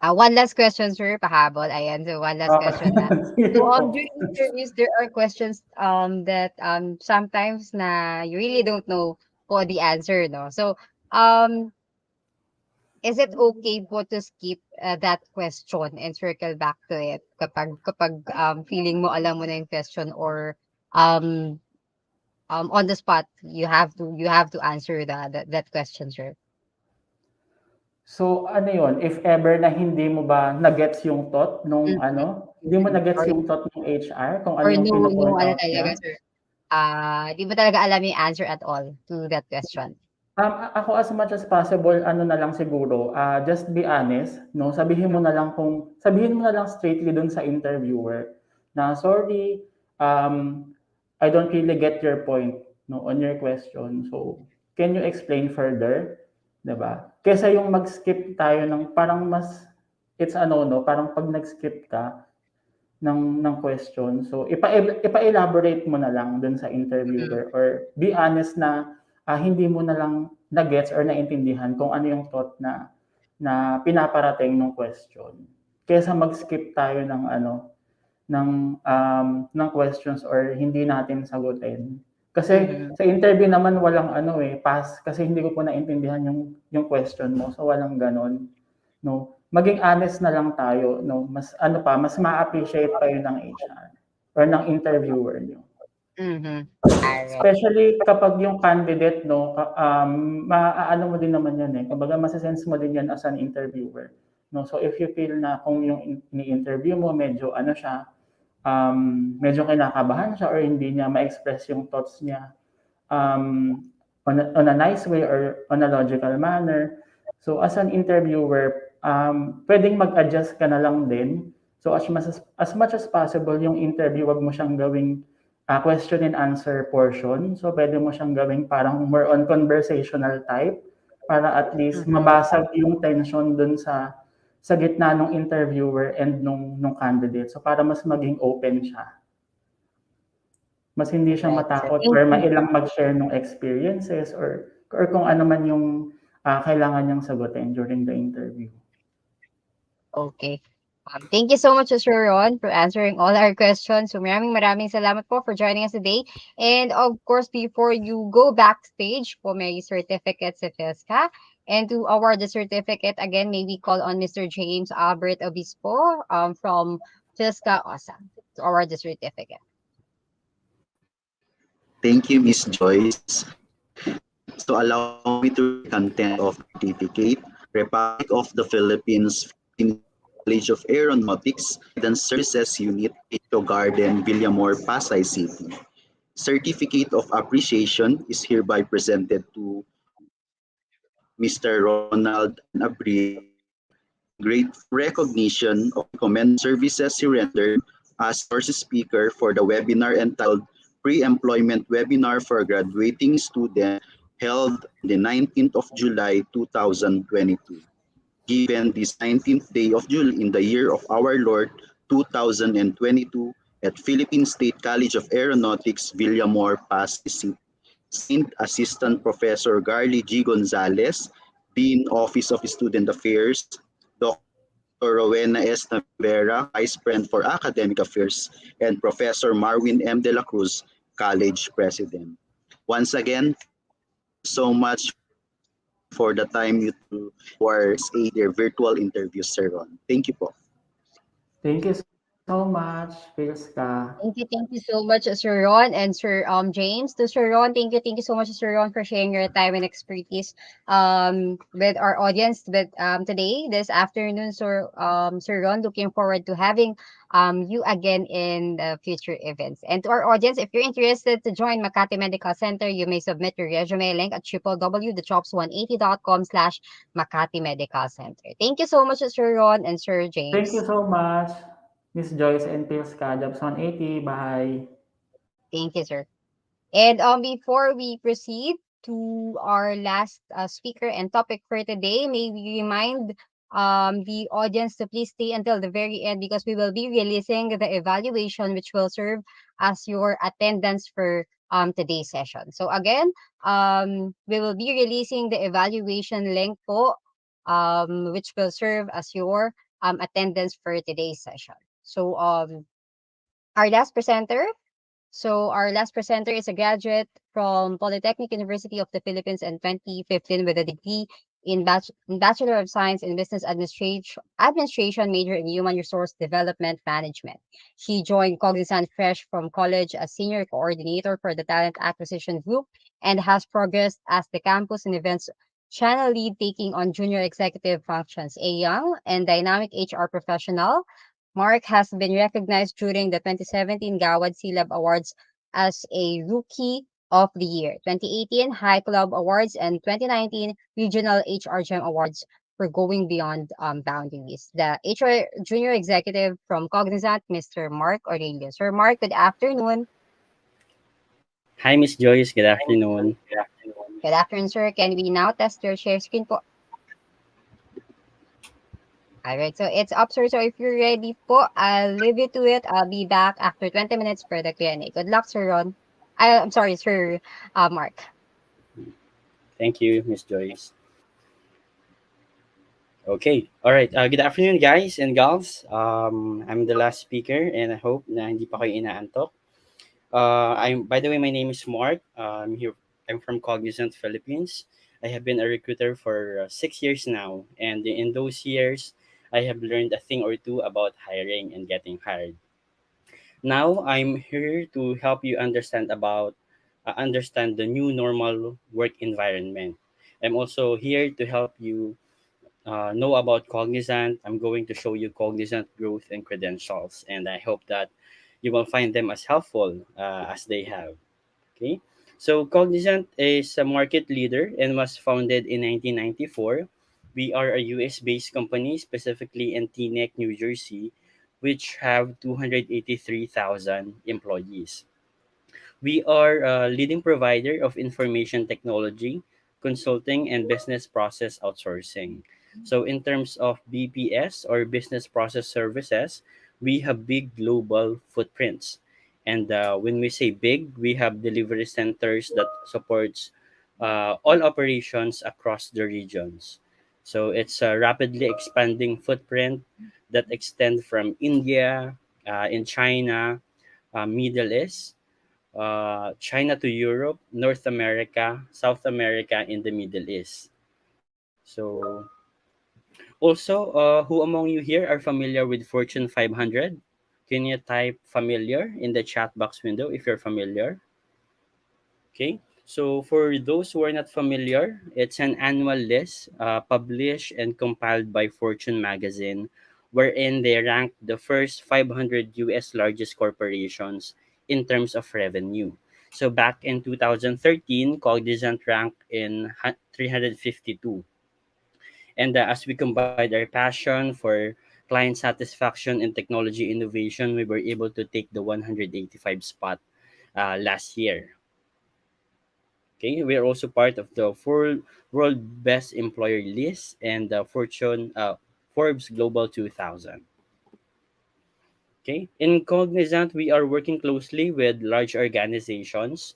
one last question, sir, pahabol. Ayan, so one last Okay. question na. So Sige po. during interviews there are questions that sometimes na you really don't know po the answer, no? So um is it okay po to skip that question and circle back to it kapag feeling mo alam mo na yung question or um on the spot you have to answer that question, sir? So, ano yun, if ever na hindi mo ba na-gets yung thought nung Mhm, hindi mo mhm. na-gets yung thought ng HR kung ano Or yung no pino-point ano out talaga, niya? sir, di mo talaga alam yung answer at all to that question? Ako as much as possible, ano na lang siguro, just be honest, no? Sabihin mo na lang straightly dun sa interviewer na, sorry, um, I don't really get your point, no, on your question. So, can you explain further? 'Di ba? Kaysa yung mag-skip tayo ng parang mas, it's ano, no, parang pag nag-skip ka ng question. So ipa-elaborate mo na lang dun sa Mm, interviewer or be honest na hindi mo na lang na-gets or naintindihan kung ano yung thought na pinaparating ng question. Kaysa mag-skip tayo ng ng questions or hindi natin sagutin. Kasi mhm, sa interview naman walang pass kasi hindi ko po naintindihan yung question mo. So walang ganon. No, maging honest na lang tayo, no, mas ma-appreciate pa yun ng HR or ng interviewer nyo. mhm. Alright. Especially kapag yung candidate, no, maaano mo din naman yan eh. Kumbaga, masasense mo din yan as an interviewer. No, so if you feel na kung yung ni-interview mo medyo siya, medyo kinakabahan siya or hindi niya ma-express yung thoughts niya on a nice way or on a logical manner. So as an interviewer, pwedeng mag-adjust ka na lang din. So as much as possible, yung interview, wag mo siyang gawing question and answer portion. So pwede mo siyang gawing parang more on conversational type para at least Mhm, mabasag yung tension dun sa gitna ng interviewer and nung candidate. So para mas maging open siya. Mas hindi siya Correct. So matakot thank or you. mailang mag-share ng experiences or kung ano man yung kailangan niyang sagutin during the interview. Okay. Thank you so much, Sir Ron, for answering all our questions. So maraming salamat po for joining us today. And of course, before you go backstage po, may certificate sa Philsca. And to award the certificate, again, may we call on Mr. James Albert Obispo from Philsca OSA to award the certificate. Thank you, Miss Joyce. So allow me to read the content of the certificate. Republic of the Philippines, Philippine College of Aeronautics, Guidance Services Unit, Eco Garden, Villamor, Pasay City. Certificate of Appreciation is hereby presented to Mr. Ronald and Abril in grateful recognition of the commended services he rendered as resource speaker for the webinar entitled Pre-Employment Webinar for Graduating Students held on the 19th of July 2022. Given this 19th day of July in the year of our Lord 2022 at Philippine State College of Aeronautics, Villamor, Pasay City. Signed Assistant Professor Garly G. Gonzalez, Dean Office of Student Affairs, Dr. Rowena S. Navera, Vice President for Academic Affairs, and Professor Marwin M. De La Cruz, College President. Once again, thank you so much for the time you to for their virtual interview, Sir Ron. Thank you po. Thank you so much, Philsca. Thank you so much, Sir Ron and Sir James. To Sir Ron, thank you so much, Sir Ron, for sharing your time and expertise with our audience with today, this afternoon, Sir Ron. Looking forward to having you again in the future events. And to our audience, if you're interested to join Makati Medical Center, you may submit your resume link at www.thejobs180.com/ Makati Medical Center. Thank you so much, Sir Ron and Sir Thank you James. so much, Miss Joyce and Philsca. Jobs 180. Bye. Thank you, sir. And before we proceed to our last speaker and topic for today, may we remind the audience to please stay until the very end because we will be releasing the evaluation which will serve as your attendance for today's session. So again, we will be releasing the evaluation link po, which will serve as your attendance for today's session. So our last presenter our last presenter is a graduate from Polytechnic University of the Philippines in 2015 with a degree in Bachelor of Science in Business Administration, major in Human Resource Development Management. She joined Cognizant Fresh from college as Senior Coordinator for the Talent Acquisition Group and has progressed as the Campus and Events Channel Lead, taking on junior executive functions. A young and dynamic HR professional, Mark has been recognized during the 2017 Gawad C-Lab Awards as a Rookie of the Year, 2018 High Club Awards, and 2019 Regional HR Gem Awards for going beyond boundaries. The HR Junior Executive from Cognizant, Mr. Mark Aurelio. Sir Mark, good afternoon. Hi, Miss Joyce. Good afternoon. Good afternoon, sir. Can we now test your share screen po? All right, so it's up, sir. So if you're ready po, I'll leave you to it. I'll be back after 20 minutes for the Q&A. Good luck, Sir Ron. I'm sorry, Sir Mark. Thank you, Miss Joyce. Okay. All right. Good afternoon, guys and gals. I'm the last speaker, and I hope na hindi pa kayo inaantok. By the way, my name is Mark. I'm here. I'm from Cognizant, Philippines. I have been a recruiter for 6 years now, and in those years, I have learned a thing or two about hiring and getting hired. Now I'm here to help you understand the new normal work environment. I'm also here to help you know about Cognizant. I'm going to show you Cognizant growth and credentials, and I hope that you will find them as helpful as they have. Okay, so Cognizant is a market leader and was founded in 1994. We are a US based company, specifically in Teaneck, New Jersey, which have 283,000 employees. We are a leading provider of information technology, consulting, and business process outsourcing. So, in terms of BPS or business process services, we have big global footprints. And when we say big, we have delivery centers that supports all operations across the regions. So it's a rapidly expanding footprint that extend from India, in China, Middle East, China to Europe, North America, South America, in the Middle East. So also, who among you here are familiar with Fortune 500? Can you type familiar in the chat box window if you're familiar? Okay. So for those who are not familiar, it's an annual list published and compiled by Fortune magazine, wherein they rank the first 500 US largest corporations in terms of revenue. So back in 2013, Cognizant ranked in 352. And as we combined our passion for client satisfaction and technology innovation, we were able to take the 185 spot last year. Okay, we are also part of the World Best Employer list and the Forbes Global 2000. Okay, in Cognizant, we are working closely with large organizations.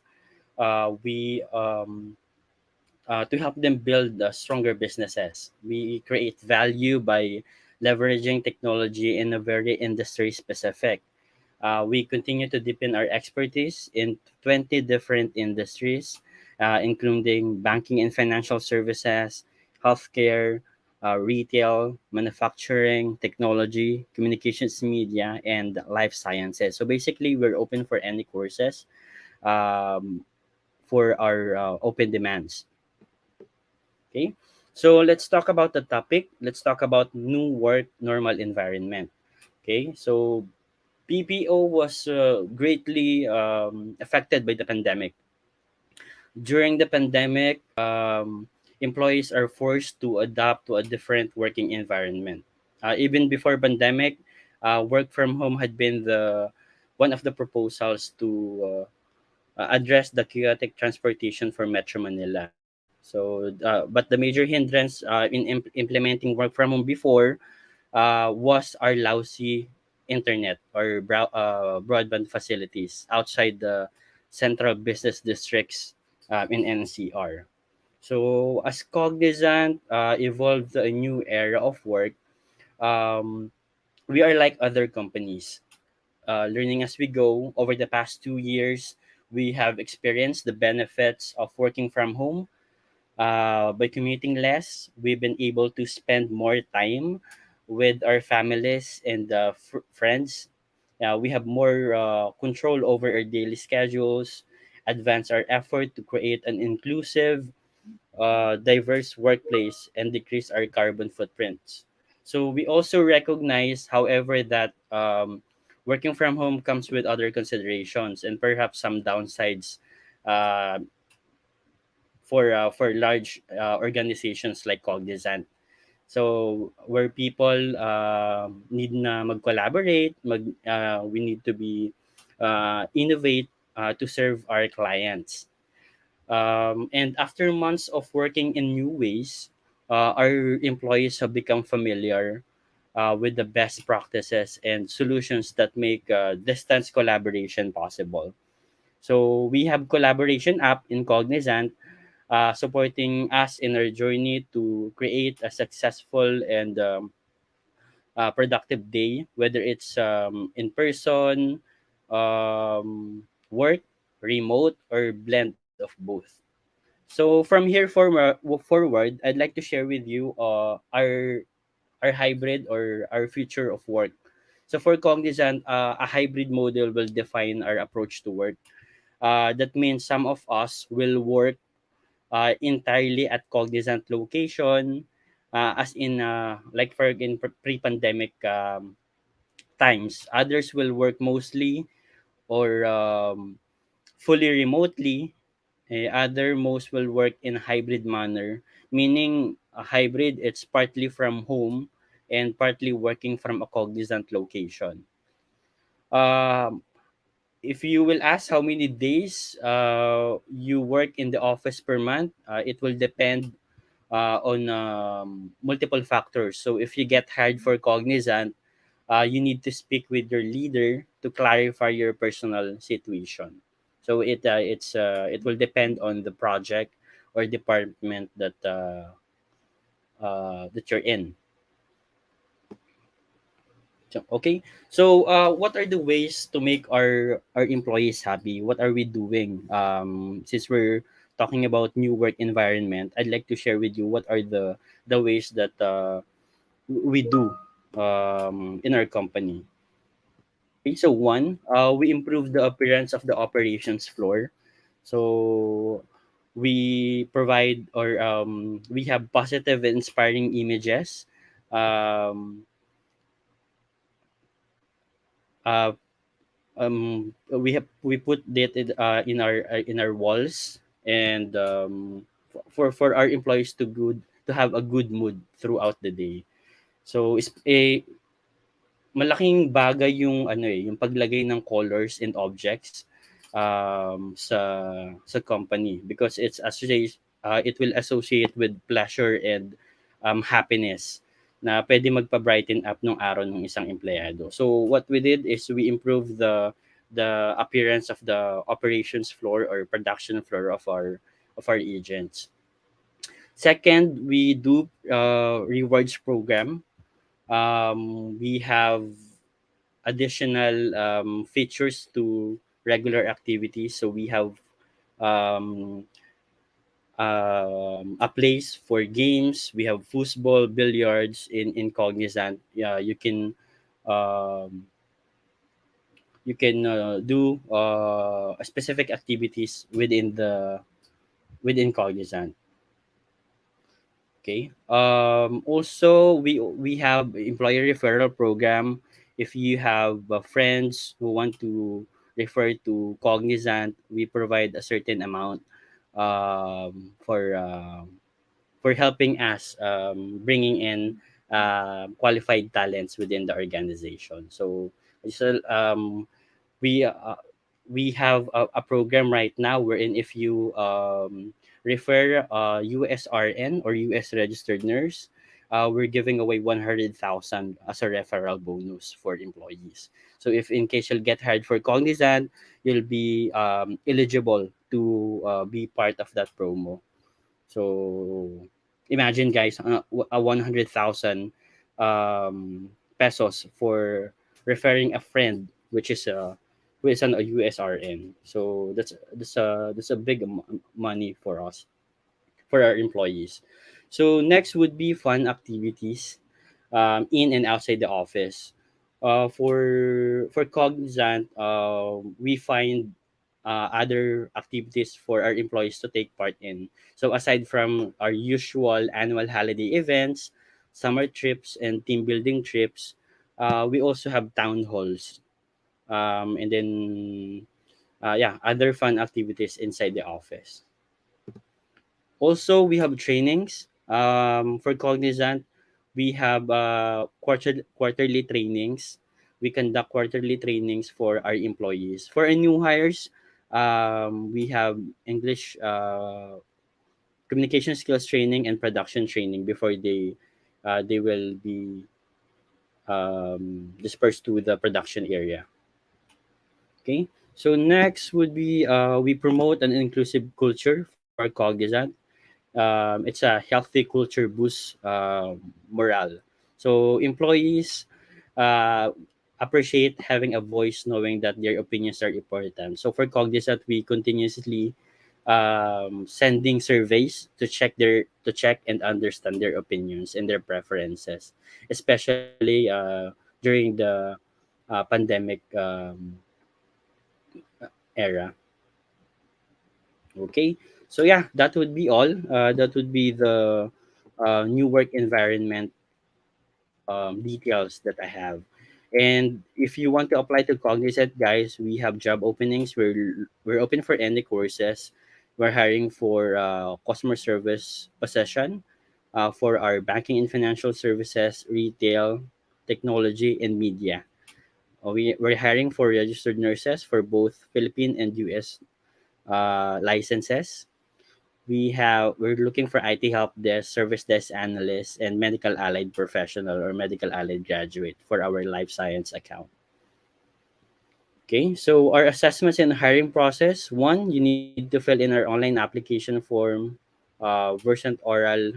We To help them build stronger businesses. We create value by leveraging technology in a very industry specific. We continue to deepen our expertise in 20 different industries, including banking and financial services, healthcare, retail, manufacturing, technology, communications, media, and life sciences. So basically, we're open for any courses um, for our open demands. Okay, so let's talk about the topic. Let's talk about new work normal environment. Okay, so PPO was greatly affected by the pandemic. During the pandemic, employees are forced to adapt to a different working environment. Even before pandemic, work from home had been the one of the proposals to address the chaotic transportation for Metro Manila. So, but the major hindrance in implementing work from home before was our lousy internet or broadband facilities outside the central business districts in NCR. So, as Cognizant evolved a new era of work, um, we are like other companies, learning as we go. Over the past 2 years, we have experienced the benefits of working from home. By commuting less, we've been able to spend more time with our families and friends. We have more control over our daily schedules, advance our effort to create an inclusive, diverse workplace, and decrease our carbon footprints. So we also recognize, however, that working from home comes with other considerations and perhaps some downsides uh, for large organizations like Cognizant. So where people need na mag-collaborate, we need to be innovate to serve our clients. And after months of working in new ways, our employees have become familiar with the best practices and solutions that make distance collaboration possible. So we have collaboration app in Cognizant supporting us in our journey to create a successful and productive day, whether it's in person, work, remote, or blend of both. So from here forward, I'd like to share with you our hybrid or our future of work. So for Cognizant, a hybrid model will define our approach to work. That means some of us will work entirely at Cognizant location, as in like for in pre-pandemic times. Others will work mostly or fully remotely. Other most will work in hybrid manner, meaning a hybrid it's partly from home and partly working from a Cognizant location. Um, if you will ask how many days you work in the office per month, it will depend on multiple factors. So if you get hired for Cognizant, you need to speak with your leader to clarify your personal situation. So it will depend on the project or department that you're in. So, okay. So, what are the ways to make our employees happy? What are we doing? Since we're talking about new work environment, I'd like to share with you what are the ways that we do in our company. Okay, so one, we improve the appearance of the operations floor. So we provide or we have positive and inspiring images. Um, uh, we put that in our walls, and for our employees to have a good mood throughout the day. So malaking bagay yung yung paglagay ng colors and objects sa company, because it will associate with pleasure and happiness na pwede magpa-brighten up ng araw ng isang empleyado. So what we did is we improved the appearance of the operations floor or production floor of our agents. Second, we do rewards program. We have additional features to regular activities. So we have um, a place for games. We have foosball, billiards in Cognizant. Yeah, um, you can do specific activities within Cognizant. Okay. Also, we have employee referral program. If you have friends who want to refer to Cognizant, we provide a certain amount for helping us bringing in qualified talents within the organization. So, so we uh, we have a program right now wherein if you refer a USRN or US registered nurse, we're giving away 100,000 as a referral bonus for employees. So if in case you'll get hired for Cognizant, you'll be eligible to be part of that promo. So imagine guys, a 100,000 pesos for referring a friend who is an a USRN. So that's a big money for us, for our employees. So next would be fun activities in and outside the office. For Cognizant, we find other activities for our employees to take part in. So aside from our usual annual holiday events, summer trips, and team building trips, we also have town halls, and then yeah, other fun activities inside the office. Also, we have trainings. For Cognizant, we have quarterly trainings. We conduct quarterly trainings for our employees. For our new hires, we have English communication skills training and production training before they will be dispersed to the production area. Okay. So next would be we promote an inclusive culture for Cognizant. It's a healthy culture boost morale. So employees uh, appreciate having a voice, knowing that their opinions are important. So for Cognizant, we continuously sending surveys to check and understand their opinions and their preferences, especially during the pandemic era. Okay. So yeah, that would be all. That would be the new work environment details that I have. And if you want to apply to Cognizant, guys, we have job openings. We're open for any courses. We're hiring for customer service position, for our banking and financial services, retail, technology, and media. We're hiring for registered nurses for both Philippine and US licenses. we're looking for IT help desk, service desk analyst, and medical allied professional or medical allied graduate for our life science account. Okay, so our assessments and hiring process. One, you need to fill in our online application form, version oral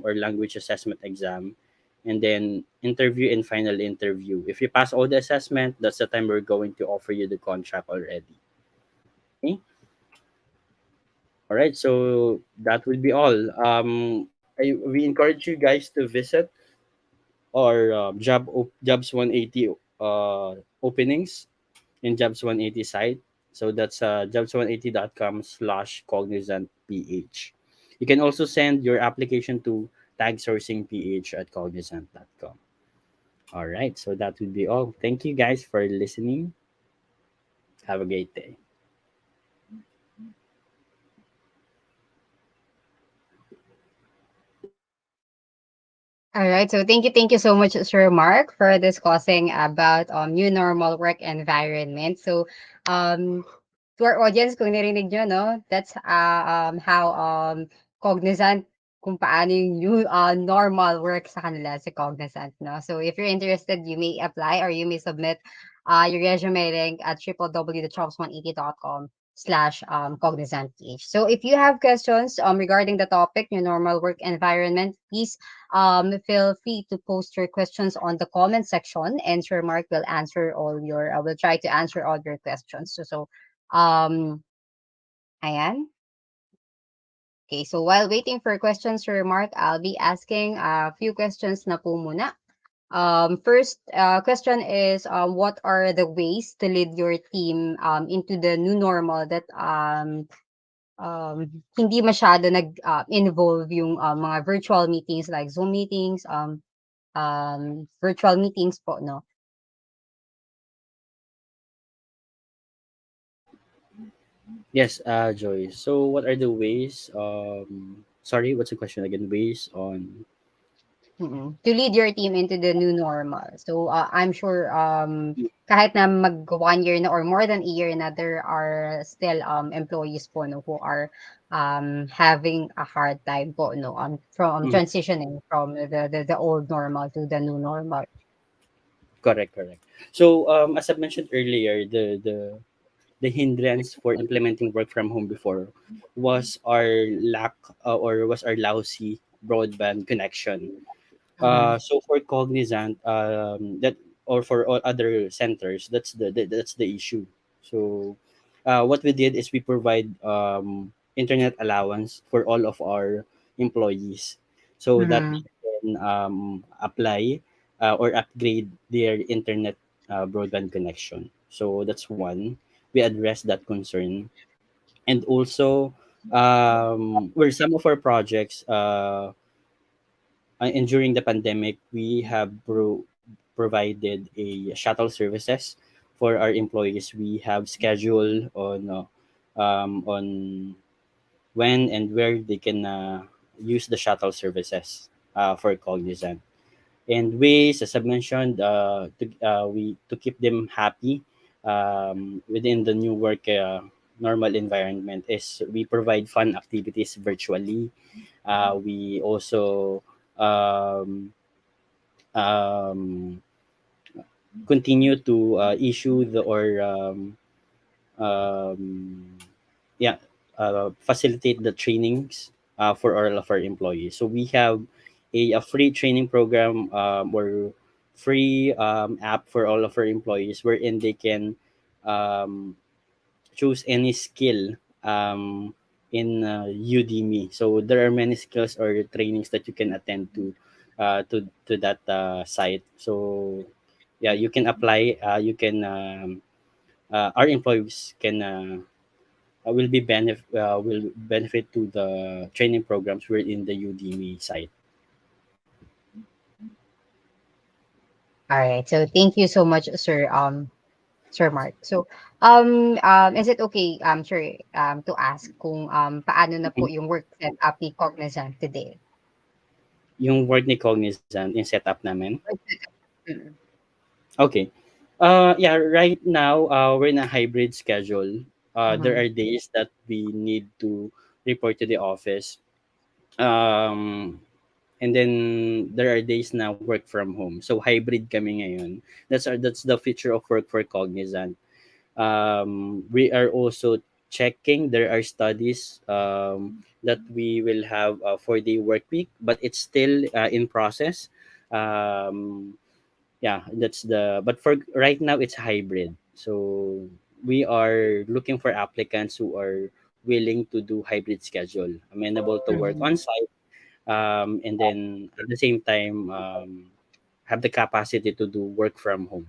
or language assessment exam, and then interview and final interview. If you pass all the assessment, that's the time we're going to offer you the contract already. Okay, all right. So that will be all. We encourage you guys to visit our jobs 180 openings in Jobs 180 site. So that's jobs180.com/cognizantph. You can also send your application to tagsourcingph@cognizant.com. All right, so that would be all. Thank you guys for listening. Have a great day. All right. So thank you so much, Sir Mark, for discussing about new normal work environment. So um to our audience, kung narinig nyo, no, that's how cognizant kung paano yung new normal work sa kanila sa cognizant, no. So if you're interested, you may apply or you may submit your resume link at www.jobs180.com/cognizant ph. So if you have questions regarding the topic, new normal work environment, please feel free to post your questions on the comment section, and Sir Mark will answer all your will try to answer all your questions. Um ayan. Okay, so while waiting for questions, Sir Mark, I'll be asking a few questions na po muna. First question is, what are the ways to lead your team into the new normal that hindi masyado nag-involve yung mga virtual meetings like Zoom meetings, virtual meetings po, no? Yes, Joy. So what are the ways? Sorry, what's the question again? Ways on. To lead your team into the new normal. So, I'm sure, kahit na mag 1 year na or more than a year na, there are still, employees po, no, who are, having a hard time po, no, from Mhm. transitioning from the old normal to the new normal. Correct, correct. So as I mentioned earlier, the hindrance for implementing work from home before was our lack or was our lousy broadband connection. Mhm. So for Cognizant, that or for all other centers, that's the issue. So, what we did is we provide internet allowance for all of our employees, so that Mhm. they can apply or upgrade their internet broadband connection. So that's one. We address that concern, and also where some of our projects and during the pandemic, we have provided a shuttle services for our employees. We have scheduled on when and where they can use the shuttle services for Cognizant. And ways, as I mentioned, to keep them happy within the new work normal environment is we provide fun activities virtually. We also um, um, continue to issue the or um, yeah facilitate the trainings for all of our employees. So we have a free training program or free app for all of our employees wherein they can um, choose any skill in Udemy. So there are many skills or trainings that you can attend to that site. So yeah, you can apply. You can our employees can will benefit to the training programs we're in the Udemy site. All right. So thank you so much, Sir Sir Mark. So, is it okay, sure, to ask kung paano na po Mhm. yung work setup ni Cognizant today? Yung work ni Cognizant, yung setup namin. Work setup. Mm. Okay. Yeah, right now we're in a hybrid schedule. There Mhm. are days that we need to report to the office. Um, and then there are days na work from home. So hybrid kami ngayon. That's the feature of work for Cognizant. We are also checking. There are studies that we will have a 4-day work week, but it's still in process. Um, yeah, that's the. But for right now, it's hybrid. So we are looking for applicants who are willing to do hybrid schedule, amenable to work Mhm. on site, and then at the same time have the capacity to do work from home.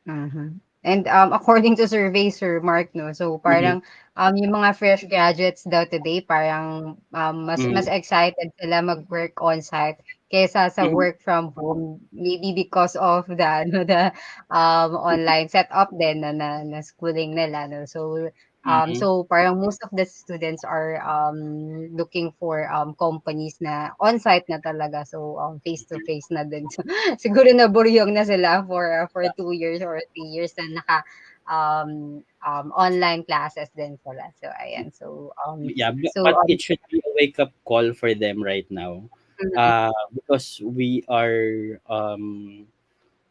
Mhm. And, according to survey, Sir Mark, 'no, so Mm-hmm. parang, yung mga fresh graduates daw today parang, mas Mm-hmm. excited sila mag-work on-site kaysa sa Mm-hmm. work from home. Maybe because of the ano, the, online setup din na schooling nila, 'no. So, Mm-hmm. parang most of the students are, looking for, companies na on-site na talaga. So, face to face na din. Siguro naburyong na sila for 2 years or 3 years na online classes din sila. So ayan. So, Yeah, so, but it should be a wake up call for them right now, mm, because we are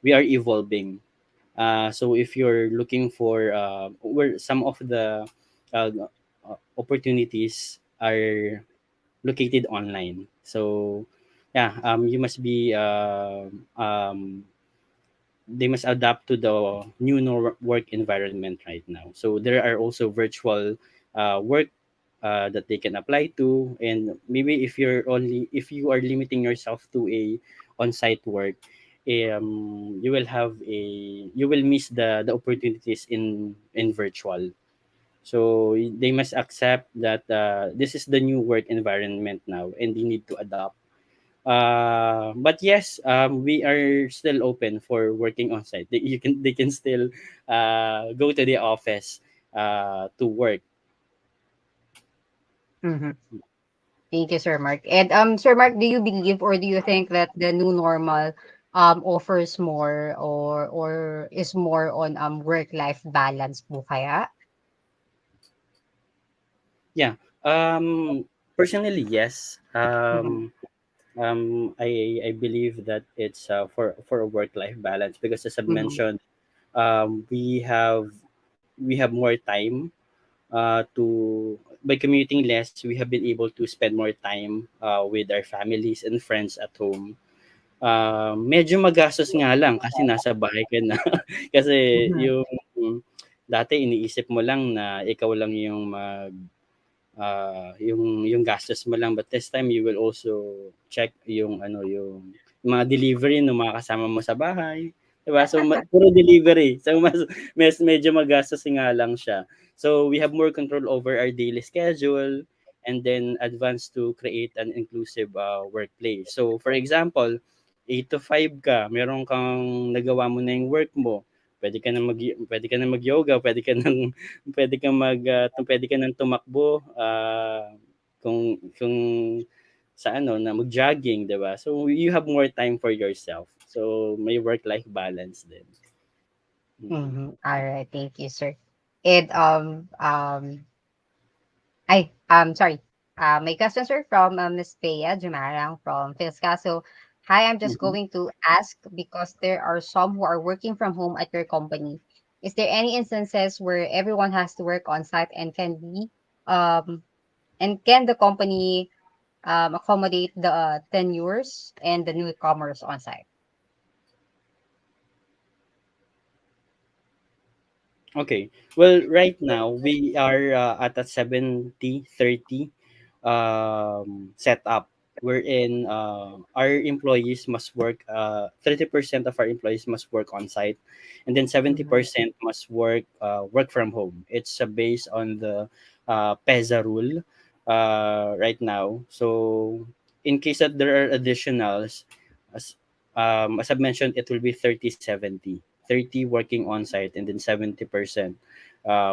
evolving. So if you're looking for where some of the uh, opportunities are located online, so yeah, you must be they must adapt to the new work environment right now. So there are also virtual work that they can apply to, and maybe if you are limiting yourself to a on-site work, you will miss the opportunities in virtual. So they must accept that this is the new work environment now, and they need to adapt. But yes, we are still open for working on site. They can still go to the office to work. mhm. Thank you, Sir Mark. And, Sir Mark, do you believe or do you think that the new normal offers more or is more on work-life balance po kaya? Yeah. Personally, yes. Mhm, I believe that it's for a work life balance, because as I've mhm, mentioned, we have more time to by commuting less. We have been able to spend more time with our families and friends at home. Medyo magastos nga lang kasi nasa bahay ka na. Kasi mhm, yung dati iniisip mo lang na ikaw lang yung yung gastos mo lang, but this time you will also check yung yung mga delivery ng mga kasama mo sa bahay, 'di ba? So puro delivery. So medyo magastos nga lang siya. So we have more control over our daily schedule, and then advance to create an inclusive workplace. So for example, 8 to 5 ka, meron kang nagawa mo na yung work mo. Pwede ka na mag-yoga, pwede ka nang tumakbo, kung sa na mag-jogging, 'di ba? So you have more time for yourself. So may work-life balance din. Mm. mhm. Alright, thank you, sir. And, sorry. My question, sir, from Miss Bea Jumarang from Philsca. So, hi, I'm just Mhm. going to ask because there are some who are working from home at your company. Is there any instances where everyone has to work on site um, and can the company accommodate the tenures and the newcomers on site? Okay. Well, right now we are at a 70-30 setup, wherein our employees must work 30% of our employees must work on site, and then Mhm, 70% must work from home. It's based on the PESA rule right now. So in case that there are additionals, as as I've mentioned, it will be 30-70. 30 working on site, and then 70%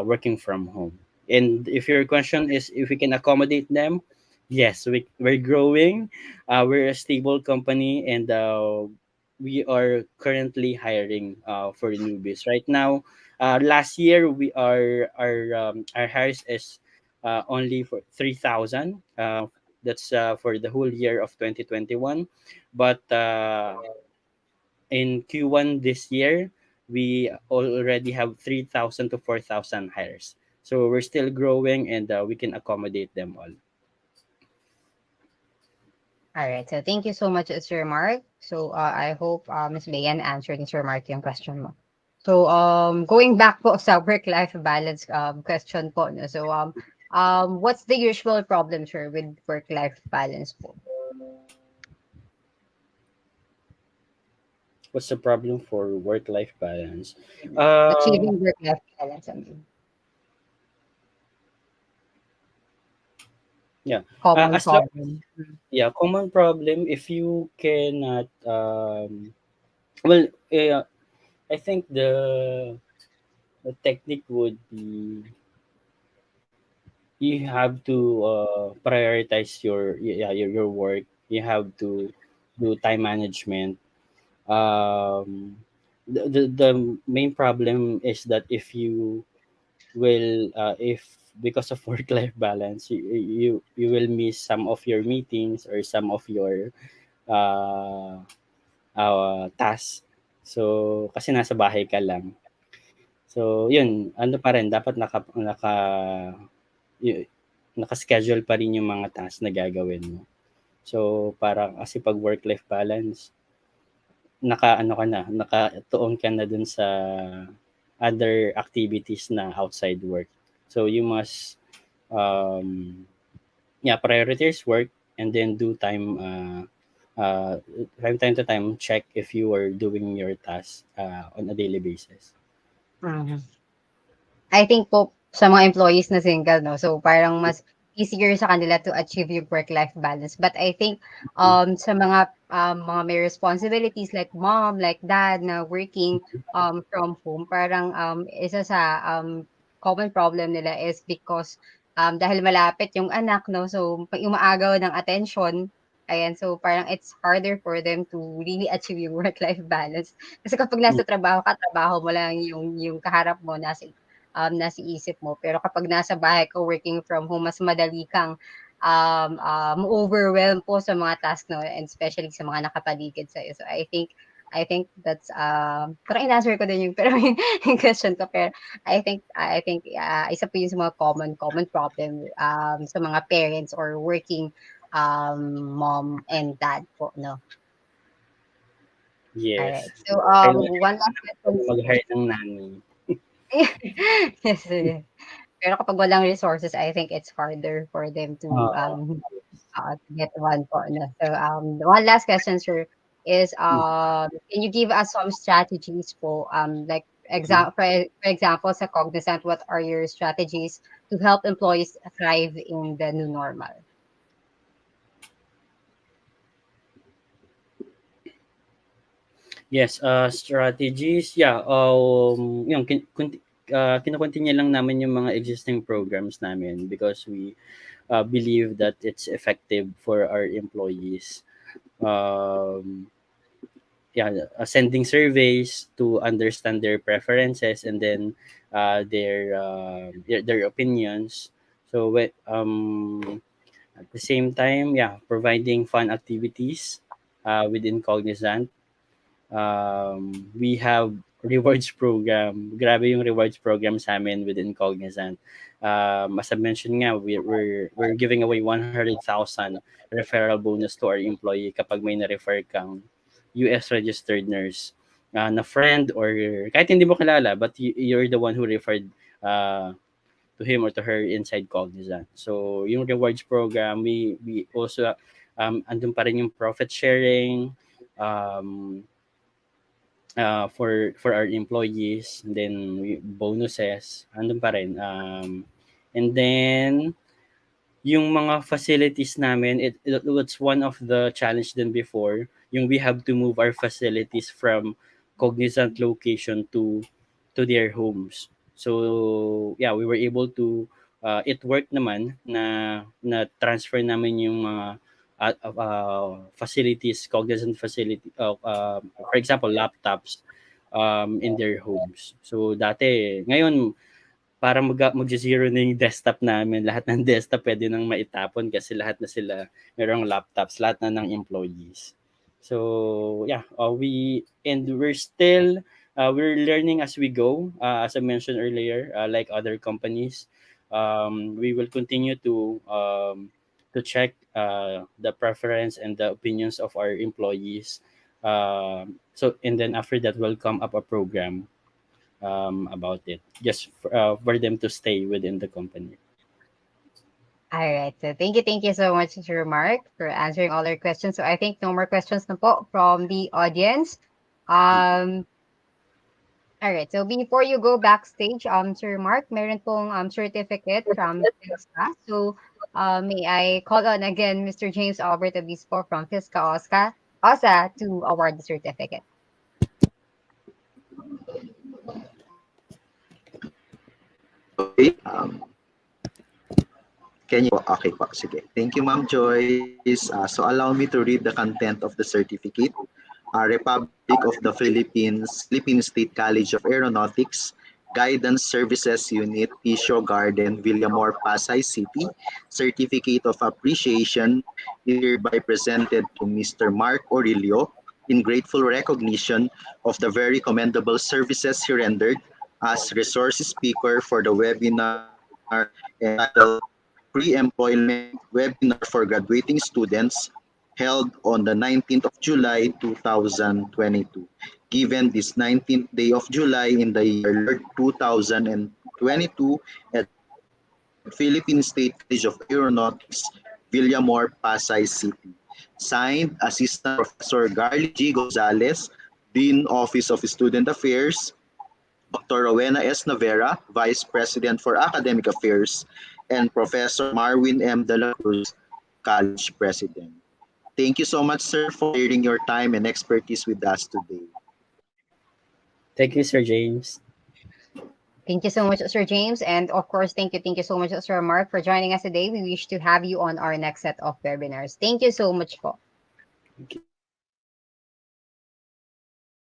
working from home. And if your question is if we can accommodate them, yes, we're growing. We're a stable company, and we are currently hiring for newbies right now. Last year, our hires is only for 3,000. That's for the whole year of 2021. But in Q1 this year, we already have 3,000 to 4,000 hires. So we're still growing, and we can accommodate them all. All right. So thank you so much, Sir Mark. So I hope Ms. Bayan answered ni Sir Mark yung question mo. So going back po sa work-life balance question po. No? So what's the usual problem, sir, with work-life balance po? What's the problem for work-life balance? Um, Achieving work-life balance. I mean, yeah, common as long problem. yeah, common problem if you cannot well, I think the technique would be you have to prioritize your work. You have to do time management. Um the, the the main problem is that if you will if because of work life balance, you will miss some of your meetings or some of your uh, tasks. So kasi nasa bahay ka lang, so yun, ano pa rin dapat y- naka-schedule pa rin yung mga tasks na gagawin mo. So parang kasi pag work life balance, naka-ano ka na, nakatuon ka na dun sa other activities na outside work. So you must um, prioritize work, and then do from time to time check if you are doing your task on a daily basis. Mhm. I think po sa mga employees na single 'no, so parang mas easier sa kanila to achieve yung work-life balance. But I think, sa mga may responsibilities like mom, like dad na working, from home, parang, isa sa, common problem nila is because, dahil malapit yung anak 'no, so umaagaw ng attention, ayan. So parang it's harder for them to really achieve yung work-life balance. Kasi kapag Mm. nasa trabaho ka, trabaho mo lang yung kaharap mo nasa isip mo. Pero kapag nasa bahay ka working from home, mas madali kang ma-overwhelm po sa mga task, no? And especially sa mga nakapaligid sa'yo. So I think that's parang in-answer ko din yung pero yung question ko, pero I think isa po yun sa mga common problem sa mga parents or working mom and dad po, no? All Yes. right. So Kailangan one last question, sir. mag-hire ng nanny. Yes, yes. Pero kapag walang resources, I think it's harder for them Oo. to get one po, no? So, one last question, sir, is, can you give us some strategies po, like Mhm. for example, sa Cognizant, what are your strategies to help employees thrive in the new normal? Yes, strategies, yeah, yung kino-continue lang namin yung mga existing programs namin because we believe that it's effective for our employees. Um, Sending surveys to understand their preferences, and then their opinions. So at the same time, providing fun activities within Cognizant. We have rewards program. Grabe yung rewards program sa amin within Cognizant. As I mentioned nga, we're giving away 100,000 referral bonus to our employee kapag may na-refer kang US registered nurse na friend, or kahit hindi mo kilala, but you're the one who referred uh, to him or to her inside Cognizant. So yung rewards program, we also andun pa rin yung profit sharing, um, for our employees, and then bonuses andun pa rin, and then yung mga facilities namin, it's one of the challenge din before, yung we have to move our facilities from Cognizant location to their homes. So yeah, we were able to it worked naman na transfer namin yung mga facilities, Cognizant facility, for example laptops in their homes. So dati, ngayon para mag-zero na yung desktop namin. Lahat ng desktop pwede nang maitapon kasi lahat na sila merong laptops, lahat na ng employees. So yeah, we're learning as we go. As I mentioned earlier, like other companies, we will continue to check the preference and the opinions of our employees. So and then after that will come up a program about it, just for them to stay within the company. All right. So thank you so much, Sir Mark, for answering all our questions. So I think no more questions na po from the audience. Um, all right. So before you go backstage, Sir Mark, meron pong certificate from Philsca. So may I call on again Mr. James Albert Obispo from Philsca OSA to award the certificate. Okay. Can you po? Okay po. Sige. Thank you, Ma'am Joyce. So allow me to read the content of the certificate. Republic of the Philippines, Philippine State College of Aeronautics, Guidance Services Unit, Tisho Garden, Villamor, Pasay City. Certificate of Appreciation is hereby presented to Mr. Mark Aurelio in grateful recognition of the very commendable services he rendered as resource speaker for the webinar entitled Pre-Employment Webinar for Graduating Students held on the 19th of July 2022. Given this 19th day of July in the year 2022 at Philippine State College of Aeronautics, Villamor, Pasay City. Signed, Assistant Professor Garly G. Gonzalez, Dean Office of Student Affairs, Dr. Rowena S. Navera, Vice President for Academic Affairs, and Professor Marwin M. De La Cruz, College President. Thank you so much, sir, for sharing your time and expertise with us today. Thank you, Sir James. Thank you so much, Sir James. And of course, thank you so much, Sir Mark, for joining us today. We wish to have you on our next set of webinars. Thank you so much po. Thank you.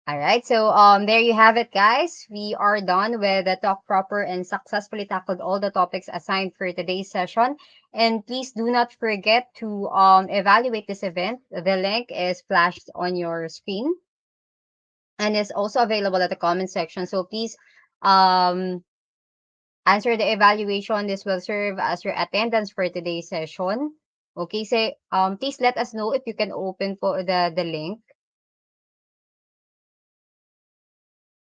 All right, so there you have it, guys. We are done with the talk proper and successfully tackled all the topics assigned for today's session. And please do not forget to evaluate this event. The link is flashed on your screen and is also available at the comment section. So please um, answer the evaluation. This will serve as your attendance for today's session. Okay, so please let us know if you can open po the link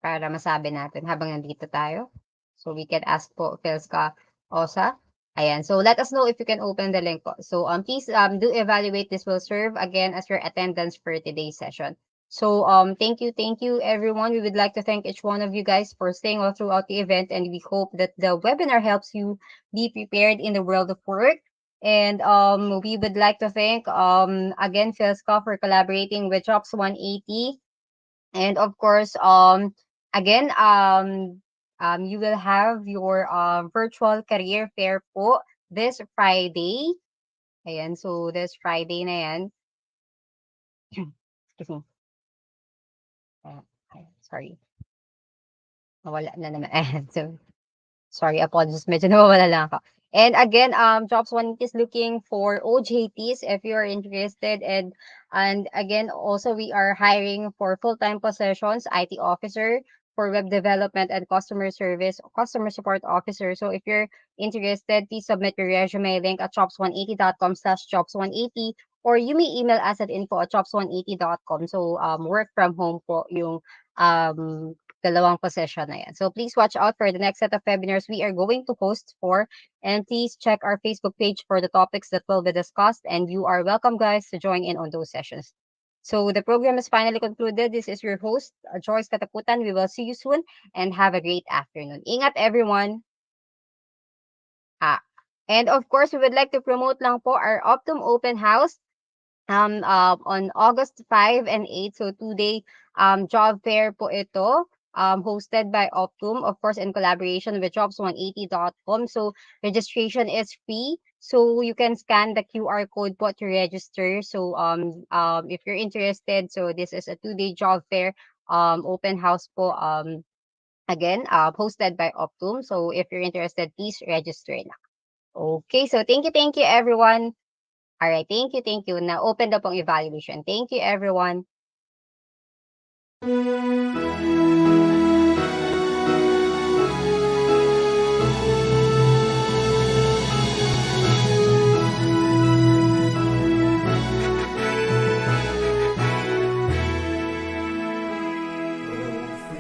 para masabi natin habang nandito tayo. So we can ask po Philsca OSA. Ayan. So let us know if you can open the link po. So please do evaluate. This will serve again as your attendance for today's session. So thank you everyone. We would like to thank each one of you guys for staying all throughout the event, and we hope that the webinar helps you be prepared in the world of work. And we would like to thank again Philsca for collaborating with Jobs 180. And of course, again, you will have your virtual career fair po this Friday. Ayan, so this Friday na yan. Excuse me. Sorry. Nawala na naman. Ayan, so sorry, apologies. Medyo nawawala lang ako. And again, Jobs One is looking for OJTs if you are interested. And again, also we are hiring for full-time positions, IT officer, for web development and customer service, customer support officer. So if you're interested, please submit your resume link at jobs180.com/jobs180, or you may email us at info@jobs180.com. So work from home po yung um dalawang position na yan. So please watch out for the next set of webinars we are going to host for, and please check our Facebook page for the topics that will be discussed, and you are welcome guys to join in on those sessions. So the program is finally concluded. This is your host, Joyce Katakutan. We will see you soon and have a great afternoon. Ingat everyone. Ah, and of course, we would like to promote lang po our Optum Open House on August 5 and 8. So 2-day job fair po ito. Hosted by Optum, of course, in collaboration with jobs180.com. So registration is free. So you can scan the QR code po to register. So if you're interested, so this is a 2-day job fair open house po. Again, hosted by Optum. So if you're interested, please register na. Okay, so thank you everyone. All right, thank you. Na open na pong evaluation. Thank you everyone.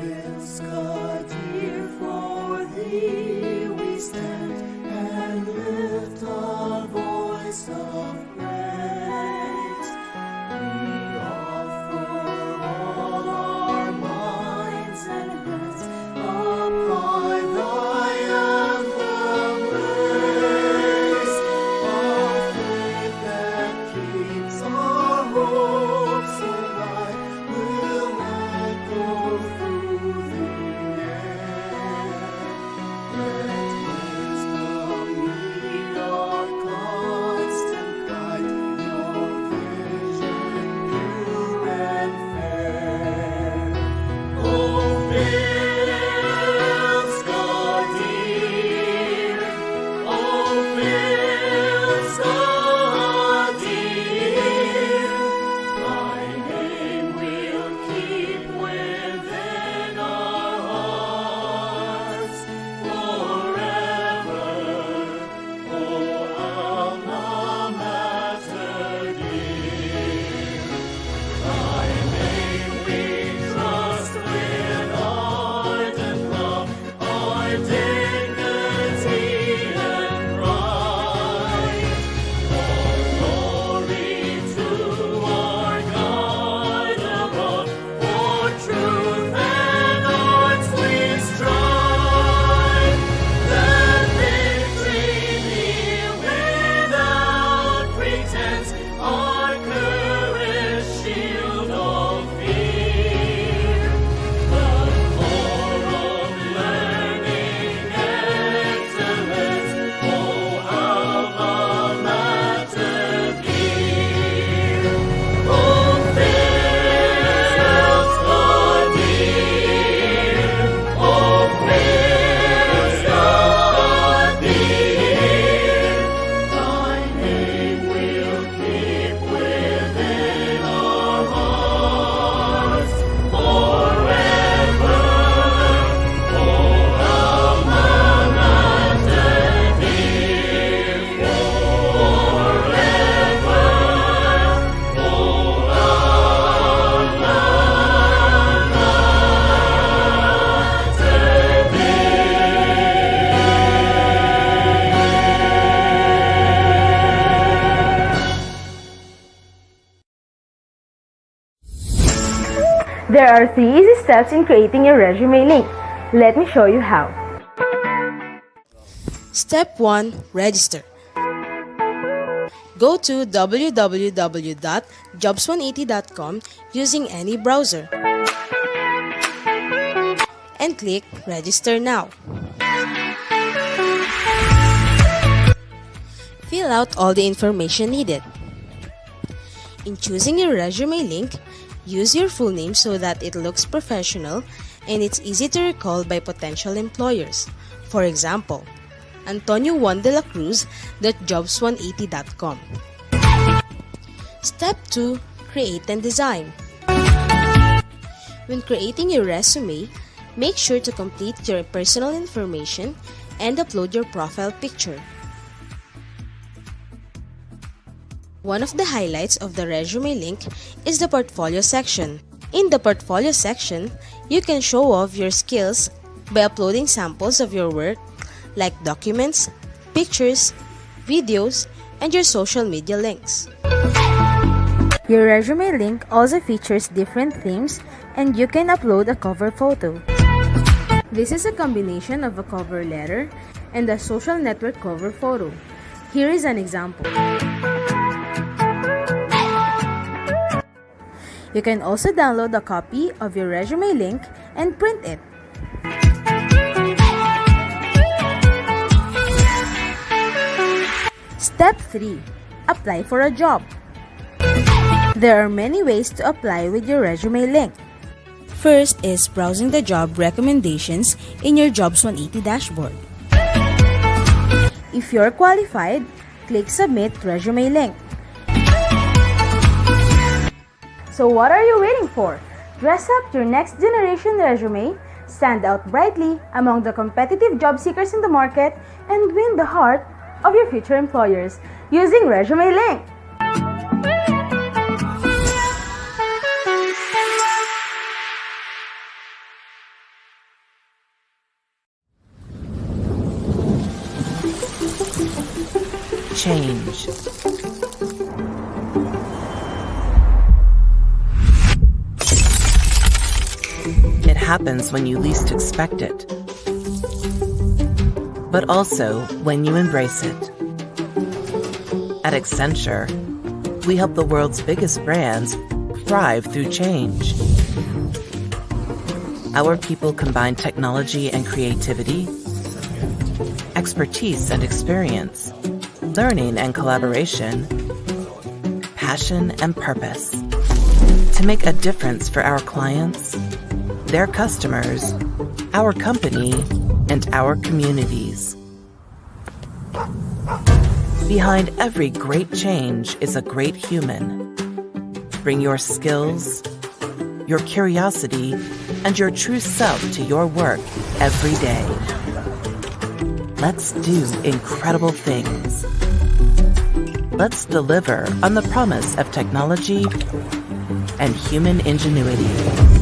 Philsca, dear, for thee we stand and lift our voice of praise. We offer all our minds and hands up by thy anthem raise. Our faith that keeps our hopes alive will echo through the air. Let wisdom be our constant guide, your vision pure and fair. Oh, Philsca, dear, oh, Philsca, dear, thy name we'll keep within our hearts forever. Oh, alma mater dear, thy name we trust with ardent love, our dignity and pride. All glory to our God above, for truth and arts we strive. Let victory be without pretense, our courage shield all fear. The core of learning excellence, oh, alma mater dear. Oh, Philsca, dear, oh, Philsca, dear, thy name we'll keep within our hearts forever. Oh, alma mater dear, forever. Oh, alma There are 3 easy steps in creating your resume link. Let me show you how. Step 1. Register. Go to www.jobs180.com using any browser and click Register Now. Fill out all the information needed. In choosing your resume link, use your full name so that it looks professional and it's easy to recall by potential employers. For example, Antonio Juan de la Cruz.jobs180.com. Step 2. Create and design. When creating your resume, make sure to complete your personal information and upload your profile picture. One of the highlights of the resume link is the portfolio section. In the portfolio section, you can show off your skills by uploading samples of your work like documents, pictures, videos, and your social media links. Your resume link also features different themes and you can upload a cover photo. This is a combination of a cover letter and a social network cover photo. Here is an example. You can also download a copy of your resume link and print it. Step 3. Apply for a job. There are many ways to apply with your resume link. First is browsing the job recommendations in your Jobs 180 dashboard. If you're qualified, click Submit Resume link. So what are you waiting for? Dress up your next generation resume, stand out brightly among the competitive job seekers in the market, and win the heart of your future employers using Resume Link. Change. It happens when you least expect it, but also when you embrace it. At Accenture, we help the world's biggest brands thrive through change. Our people combine technology and creativity, expertise and experience, learning and collaboration, passion and purpose to make a difference for our clients, their customers, our company, and our communities. Behind every great change is a great human. Bring your skills, your curiosity, and your true self to your work every day. Let's do incredible things. Let's deliver on the promise of technology and human ingenuity.